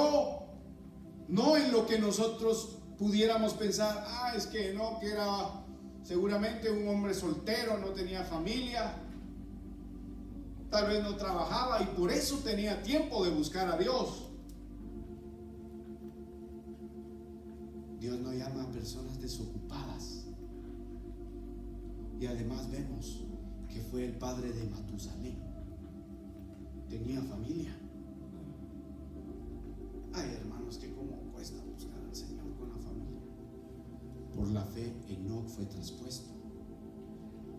no en lo que nosotros pudiéramos pensar, es que Enoc era seguramente un hombre soltero, no tenía familia, tal vez no trabajaba y por eso tenía tiempo de buscar a Dios. Dios no llama a personas desocupadas. Y además vemos que fue el padre de Matusalén. Tenía familia. Ay, hermanos, que cómo cuesta buscar al Señor con la familia. Por la fe, Enoc fue traspuesto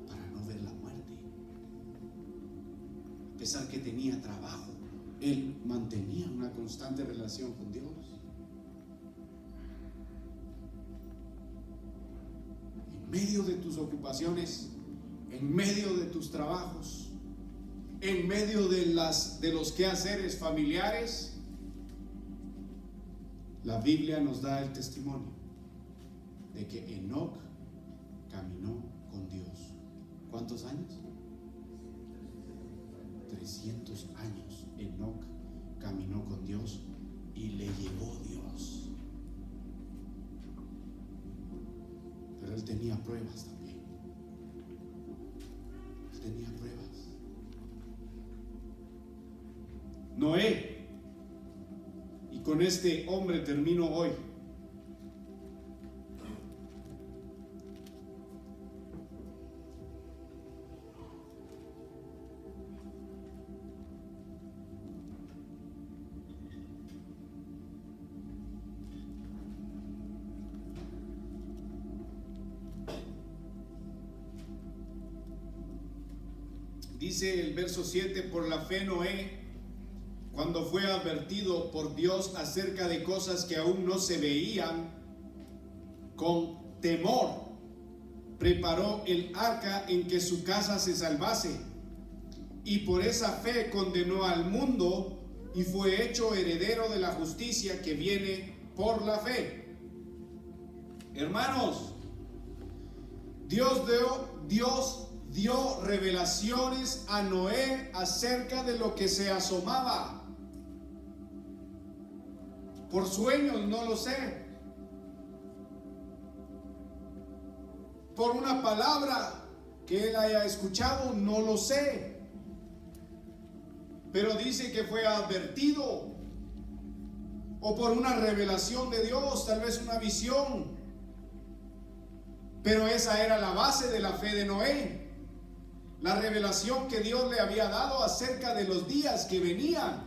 para no ver la muerte. A pesar que tenía trabajo, él mantenía una constante relación con Dios. En medio de tus ocupaciones, en medio de tus trabajos, en medio de los quehaceres familiares, la Biblia nos da el testimonio de que Enoc caminó con Dios. ¿Cuántos años? 300 años Enoc caminó con Dios y le llevó Dios. Pero él tenía pruebas también. Él tenía pruebas. Noé, y con este hombre termino hoy. Dice el verso 7, por la fe Noé, cuando fue advertido por Dios acerca de cosas que aún no se veían, con temor preparó el arca en que su casa se salvase, y por esa fe condenó al mundo y fue hecho heredero de la justicia que viene por la fe. Hermanos, Dios dio revelaciones a Noé acerca de lo que se asomaba. Por sueños, no lo sé. Por una palabra que él haya escuchado, no lo sé. Pero dice que fue advertido. O por una revelación de Dios, tal vez una visión. Pero esa era la base de la fe de Noé. La revelación que Dios le había dado acerca de los días que venían.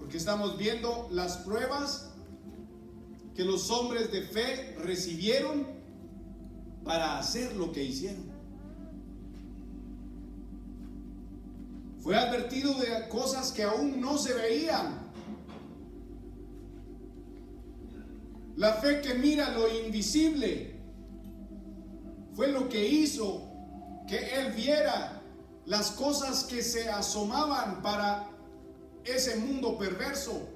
Porque estamos viendo las pruebas que los hombres de fe recibieron para hacer lo que hicieron. Fue advertido de cosas que aún no se veían. La fe que mira lo invisible fue lo que hizo que él viera las cosas que se asomaban para ese mundo perverso.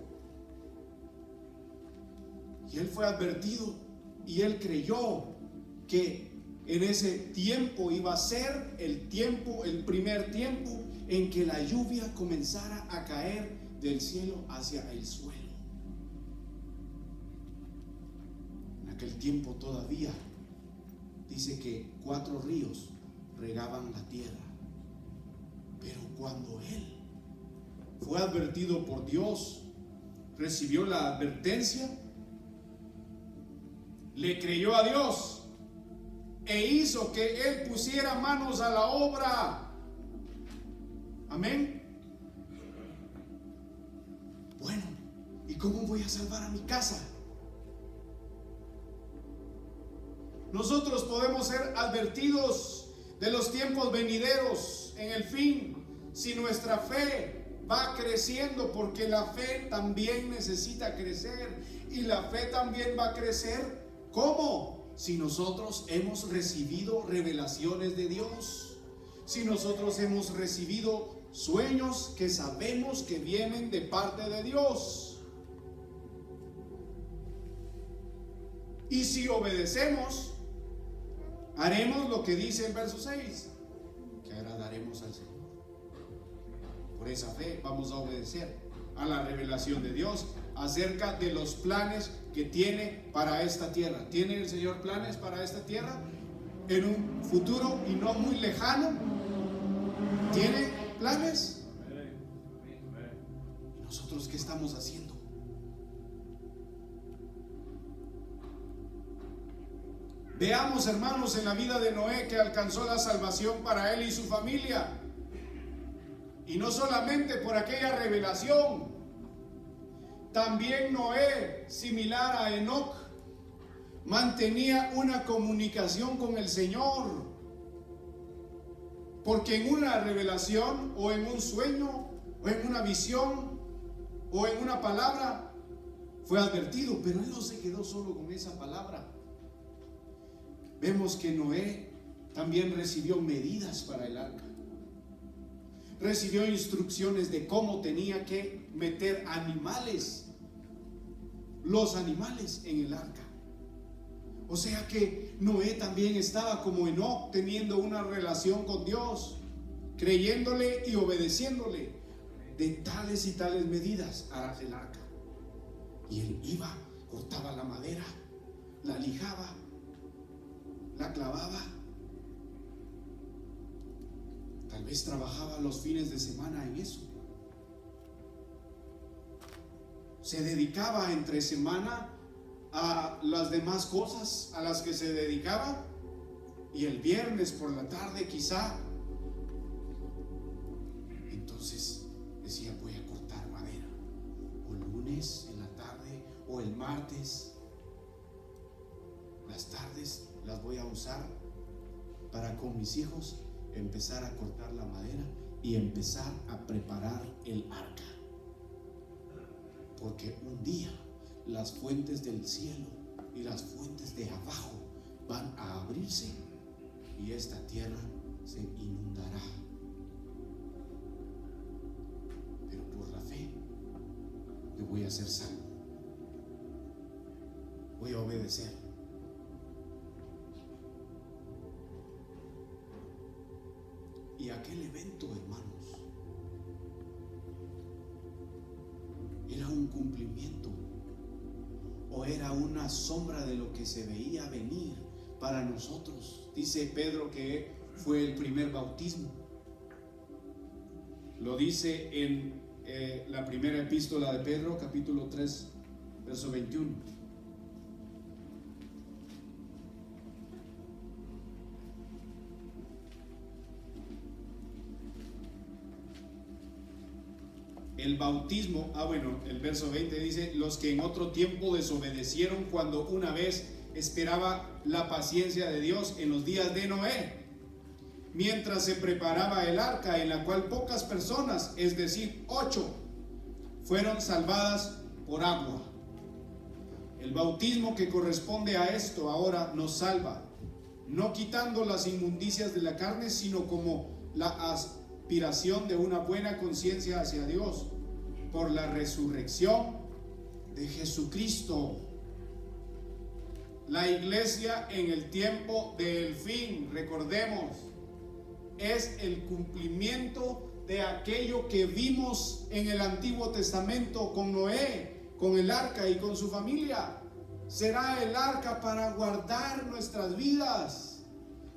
Y él fue advertido y él creyó que en ese tiempo iba a ser el tiempo, el primer tiempo en que la lluvia comenzara a caer del cielo hacia el suelo. En aquel tiempo todavía dice que 4 ríos regaban la tierra. Pero cuando él fue advertido por Dios, recibió la advertencia, le creyó a Dios e hizo que él pusiera manos a la obra. Amén. Bueno, ¿y cómo voy a salvar a mi casa? Nosotros podemos ser advertidos de los tiempos venideros en el fin si nuestra fe va creciendo, porque la fe también necesita crecer y la fe también va a crecer. ¿Cómo? Si nosotros hemos recibido revelaciones de Dios, si nosotros hemos recibido sueños que sabemos que vienen de parte de Dios, y si obedecemos, haremos lo que dice el verso 6, que agradaremos al Señor. Por esa fe vamos a obedecer a la revelación de Dios acerca de los planes que tiene para esta tierra. ¿Tiene el Señor planes para esta tierra en un futuro y no muy lejano? ¿Tiene planes? ¿Y nosotros qué estamos haciendo? Veamos, hermanos, en la vida de Noé, que alcanzó la salvación para él y su familia. Y no solamente por aquella revelación. También Noé, similar a Enoc, mantenía una comunicación con el Señor. Porque en una revelación, o en un sueño, o en una visión, o en una palabra, fue advertido, pero él no se quedó solo con esa palabra. Vemos que Noé también recibió medidas para el arca. Recibió instrucciones de cómo tenía que meter animales, los animales en el arca. O sea que Noé también estaba como Enoc, teniendo una relación con Dios, creyéndole y obedeciéndole. De tales y tales medidas harás el arca. Y él iba, cortaba la madera, la lijaba, la clavaba. Tal vez trabajaba los fines de semana en eso. Se dedicaba entre semana a las demás cosas a las que se dedicaba, y el viernes por la tarde quizá, entonces decía: voy a cortar madera, o el lunes en la tarde, o el martes. Las tardes las voy a usar para con mis hijos empezar a cortar la madera y empezar a preparar el arca, porque un día las fuentes del cielo y las fuentes de abajo van a abrirse y esta tierra se inundará. Pero por la fe yo voy a ser salvo, voy a obedecer. Y aquel evento, hermanos, era un cumplimiento o era una sombra de lo que se veía venir para nosotros. Dice Pedro que fue el primer bautismo. Lo dice en la primera epístola de Pedro, capítulo 3, verso 21. el bautismo, el verso 20 dice, los que en otro tiempo desobedecieron cuando una vez esperaba la paciencia de Dios en los días de Noé, mientras se preparaba el arca, en la cual pocas personas, es decir, 8, fueron salvadas por agua. El bautismo que corresponde a esto ahora nos salva, no quitando las inmundicias de la carne, sino como la aspiración de una buena conciencia hacia Dios por la resurrección de Jesucristo. La iglesia en el tiempo del fin, recordemos, es el cumplimiento de aquello que vimos en el Antiguo Testamento con Noé, con el arca y con su familia. Será el arca para guardar nuestras vidas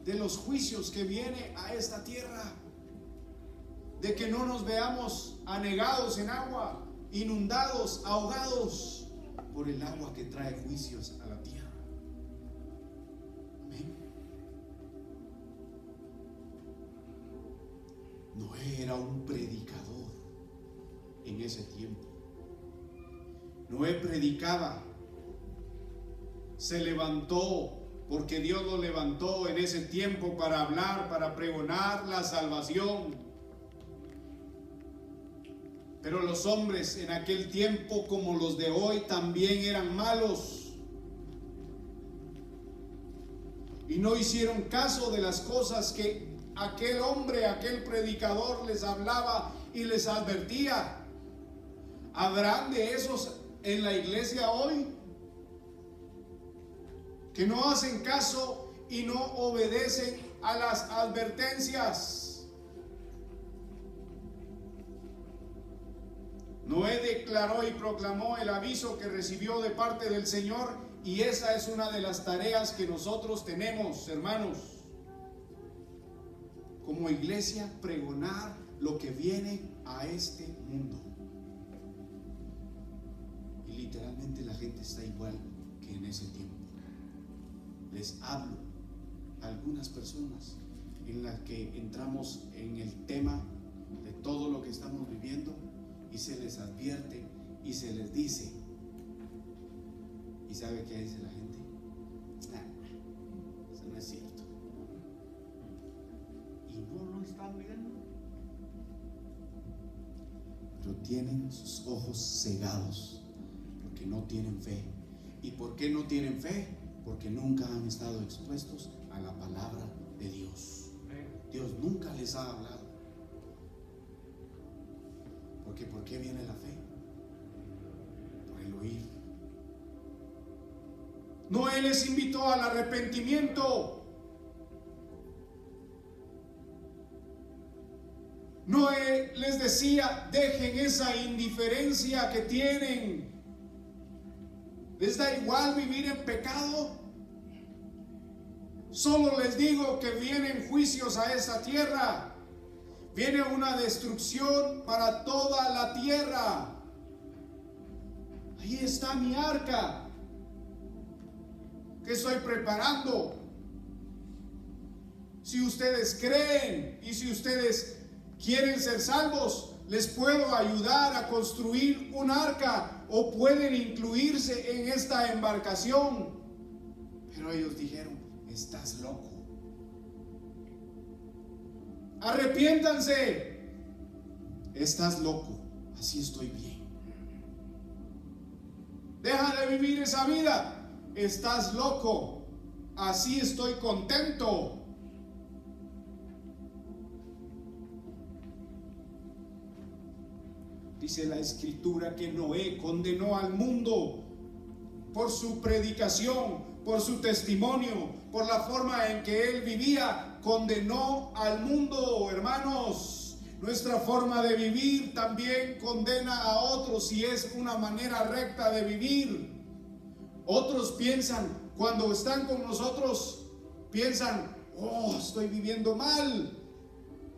de los juicios que viene a esta tierra, de que no nos veamos anegados en agua, inundados, ahogados por el agua que trae juicios a la tierra. Amén. Noé era un predicador en ese tiempo. Noé predicaba, se levantó porque Dios lo levantó en ese tiempo para hablar, para pregonar la salvación. Pero los hombres en aquel tiempo, como los de hoy, también eran malos y no hicieron caso de las cosas que aquel hombre, aquel predicador les hablaba y les advertía. ¿Habrán de esos en la iglesia hoy que no hacen caso y no obedecen a las advertencias? Noé declaró y proclamó el aviso que recibió de parte del Señor, y esa es una de las tareas que nosotros tenemos, hermanos, como iglesia, pregonar lo que viene a este mundo. Y literalmente la gente está igual que en ese tiempo. Les hablo a algunas personas en las que entramos en el tema de todo lo que estamos viviendo, y se les advierte y se les dice, ¿y sabe qué dice la gente? Eso no es cierto. Y no lo están viendo, pero tienen sus ojos cegados porque no tienen fe. ¿Y por qué no tienen fe? Porque nunca han estado expuestos a la palabra de Dios. Dios nunca les ha hablado. Porque ¿por qué viene la fe? Por el oír. Noé les invitó al arrepentimiento. Noé les decía, dejen esa indiferencia que tienen. ¿Les da igual vivir en pecado? Solo les digo que vienen juicios a esa tierra. Viene una destrucción para toda la tierra. Ahí está mi arca que estoy preparando. Si ustedes creen y si ustedes quieren ser salvos, les puedo ayudar a construir un arca o pueden incluirse en esta embarcación. Pero ellos dijeron, estás loco. Arrepiéntanse. Estás loco, así estoy bien. Deja de vivir esa vida. Estás loco, así estoy contento. Dice la escritura que Noé condenó al mundo por su predicación, por su testimonio, por la forma en que él vivía. Condenó al mundo, hermanos. Nuestra forma de vivir también condena a otros si es una manera recta de vivir. Otros piensan, cuando están con nosotros, piensan, oh, estoy viviendo mal.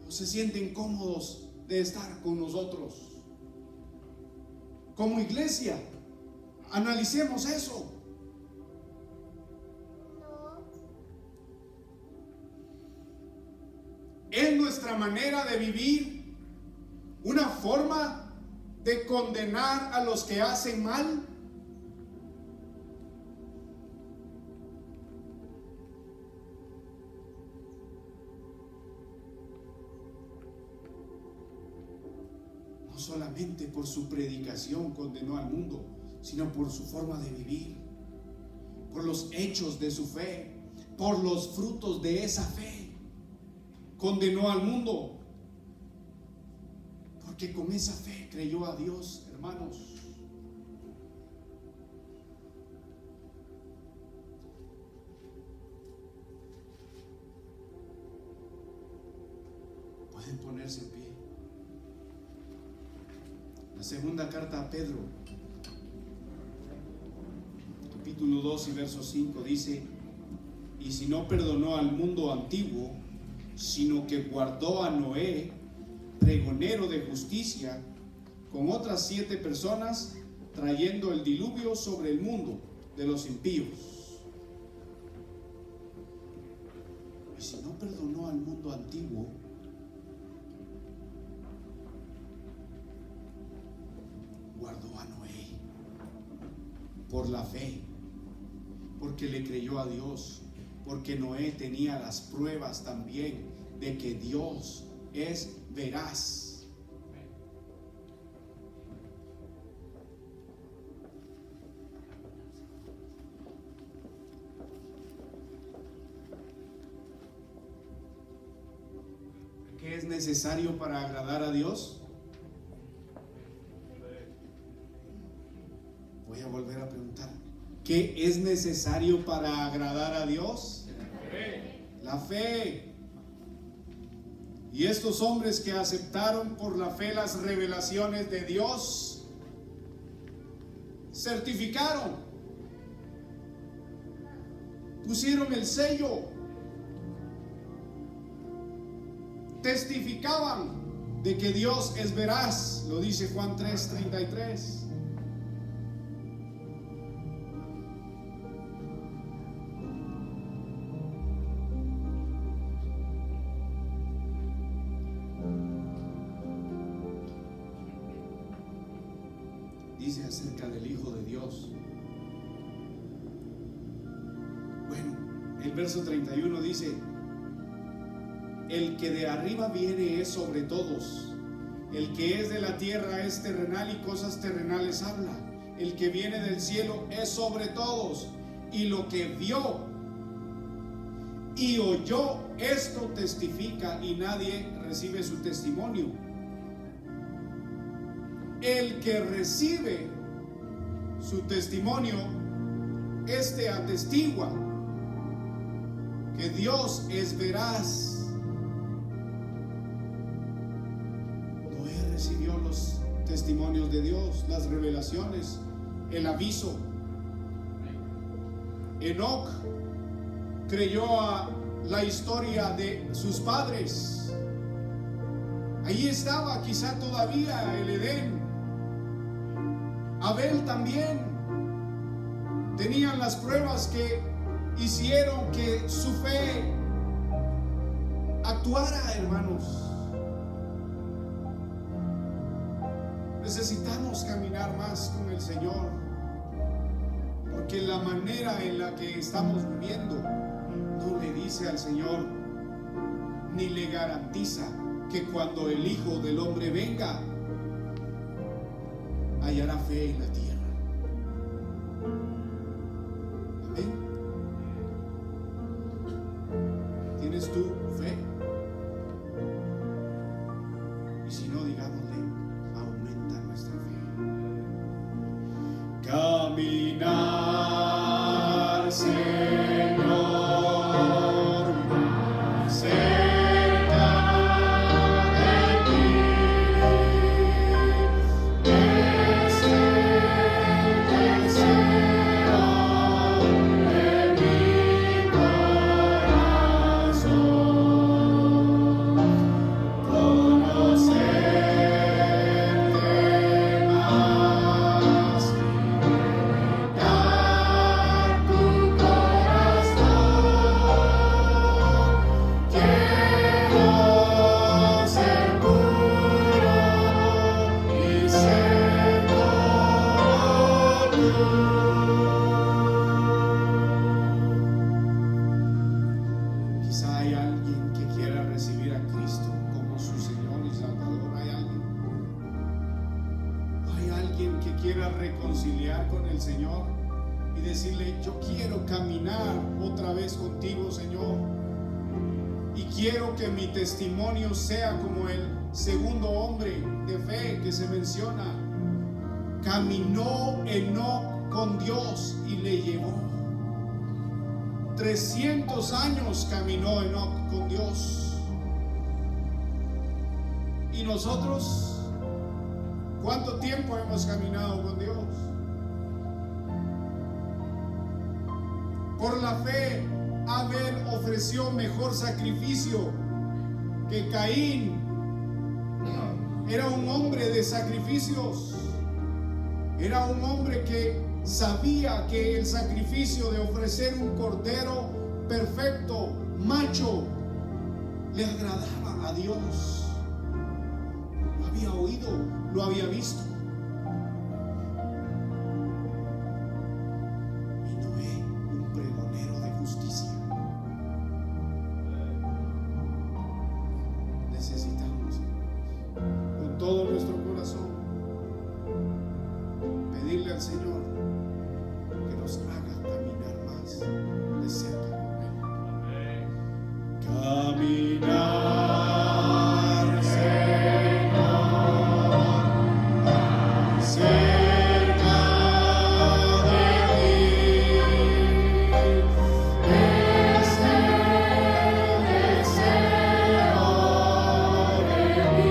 No se sienten cómodos de estar con nosotros. Como iglesia, analicemos eso. ¿Es nuestra manera de vivir una forma de condenar a los que hacen mal? No solamente por su predicación condenó al mundo, sino por su forma de vivir, por los hechos de su fe, por los frutos de esa fe. Condenó al mundo porque con esa fe creyó a Dios, hermanos. Pueden ponerse en pie. La segunda carta a Pedro, capítulo 2 y verso 5 dice: y si no perdonó al mundo antiguo, sino que guardó a Noé, pregonero de justicia, con otras 7 personas, trayendo el diluvio sobre el mundo de los impíos. Y si no perdonó al mundo antiguo, guardó a Noé por la fe, porque le creyó a Dios, porque Noé tenía las pruebas también de que Dios es veraz. ¿Qué es necesario para agradar a Dios? Voy a volver a preguntar. ¿Qué es necesario para agradar a Dios? La fe. Y estos hombres que aceptaron por la fe las revelaciones de Dios, certificaron, pusieron el sello, testificaban de que Dios es veraz. Lo dice Juan 3:33. Dice acerca del Hijo de Dios. Bueno, el verso 31 dice: el que de arriba viene es sobre todos, el que es de la tierra es terrenal y cosas terrenales habla, el que viene del cielo es sobre todos, y lo que vio y oyó esto testifica, y nadie recibe su testimonio. El que recibe su testimonio, este atestigua que Dios es veraz. Noé recibió los testimonios de Dios, las revelaciones, el aviso. Enoc creyó a la historia de sus padres. Ahí estaba quizá todavía el Edén. Abel también. Tenían las pruebas que hicieron que su fe actuara, hermanos. Necesitamos caminar más con el Señor, porque la manera en la que estamos viviendo no le dice al Señor, ni le garantiza que cuando el Hijo del Hombre venga, hallará fe en la tierra. Amén. ¿Tienes tú fe? Y si no, digámosle, aumenta nuestra fe. Caminar, Señor, más cerca de ti. Conocerte más, dar tu corazón. Quizá hay alguien que quiera recibir a Cristo como su Señor y Salvador. Hay alguien que quiera reconciliar con el Señor y decirle: yo quiero caminar otra vez contigo, Señor, y quiero que mi testimonio sea como el segundo hombre de fe que se menciona. Caminó Enoc con Dios y le llevó. 300 años caminó Enoc con Dios. ¿Y nosotros cuánto tiempo hemos caminado con Dios? Por la fe, Abel ofreció mejor sacrificio que Caín. Era un hombre de sacrificios. Era un hombre que sabía que el sacrificio de ofrecer un cordero perfecto, macho, le agradaba a Dios. Lo había oído, lo había visto. Y Noé, un pregonero de justicia. Necesitamos, con todo nuestro corazón, pedirle al Señor que nos haga caminar más de cerca con Él. Caminar, Señor, más cerca de ti. Es el deseo de mi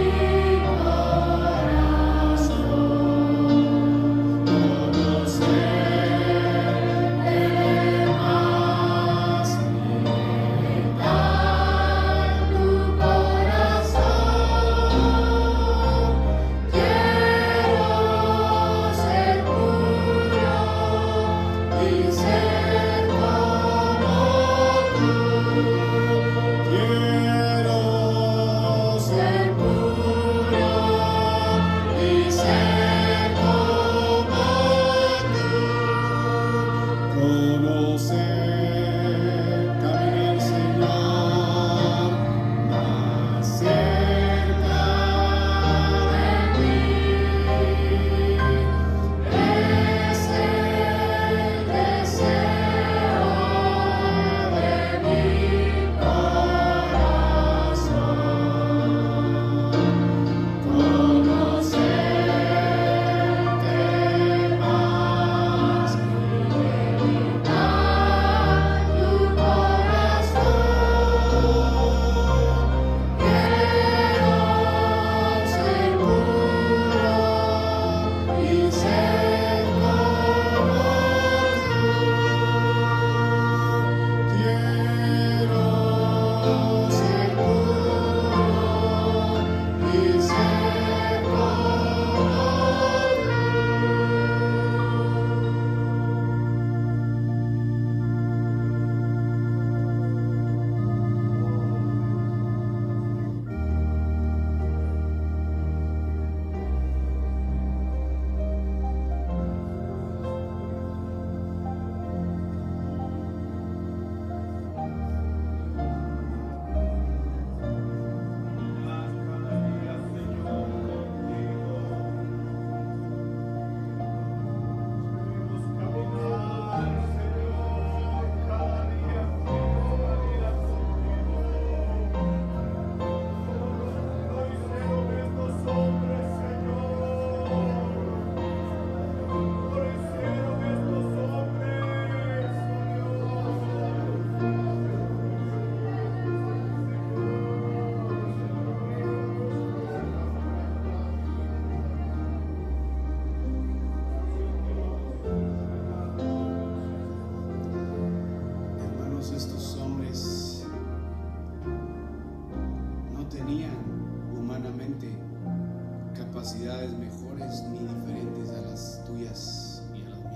capacidades mejores ni diferentes a las tuyas y a las mías,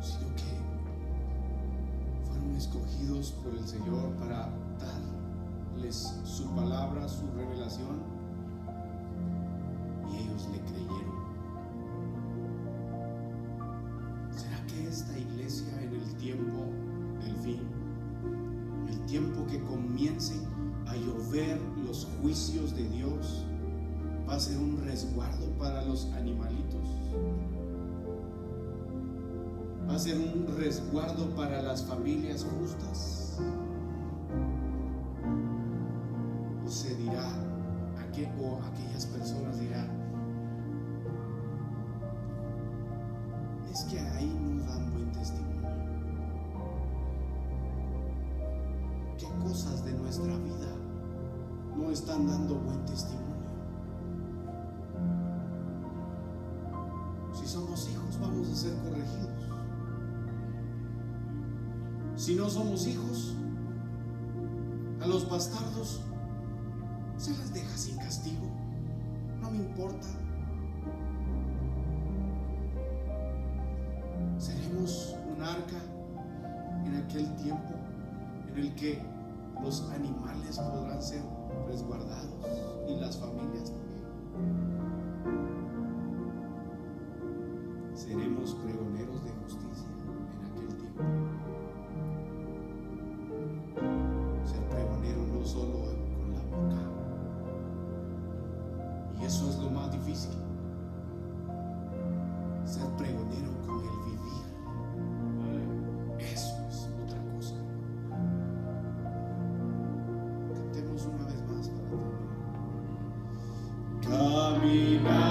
sino que fueron escogidos por el Señor para darles su palabra, su revelación, y ellos le creyeron. a ser un resguardo para los animalitos. Va a ser un resguardo para las familias justas. O se dirá, o aquellas personas dirán, es que ahí no dan buen testimonio. ¿Qué cosas de nuestra vida no están dando buen testimonio? Si somos hijos, vamos a ser corregidos. Si no somos hijos, a los bastardos se les deja sin castigo. No me importa. Seremos un arca en aquel tiempo en el que los animales podrán ser resguardados y las familias también. Seremos pregoneros de justicia en aquel tiempo. Ser pregonero no solo con la boca, y eso es lo más difícil. Ser pregonero con el vivir, eso es otra cosa. Cantemos una vez más para terminar. Caminar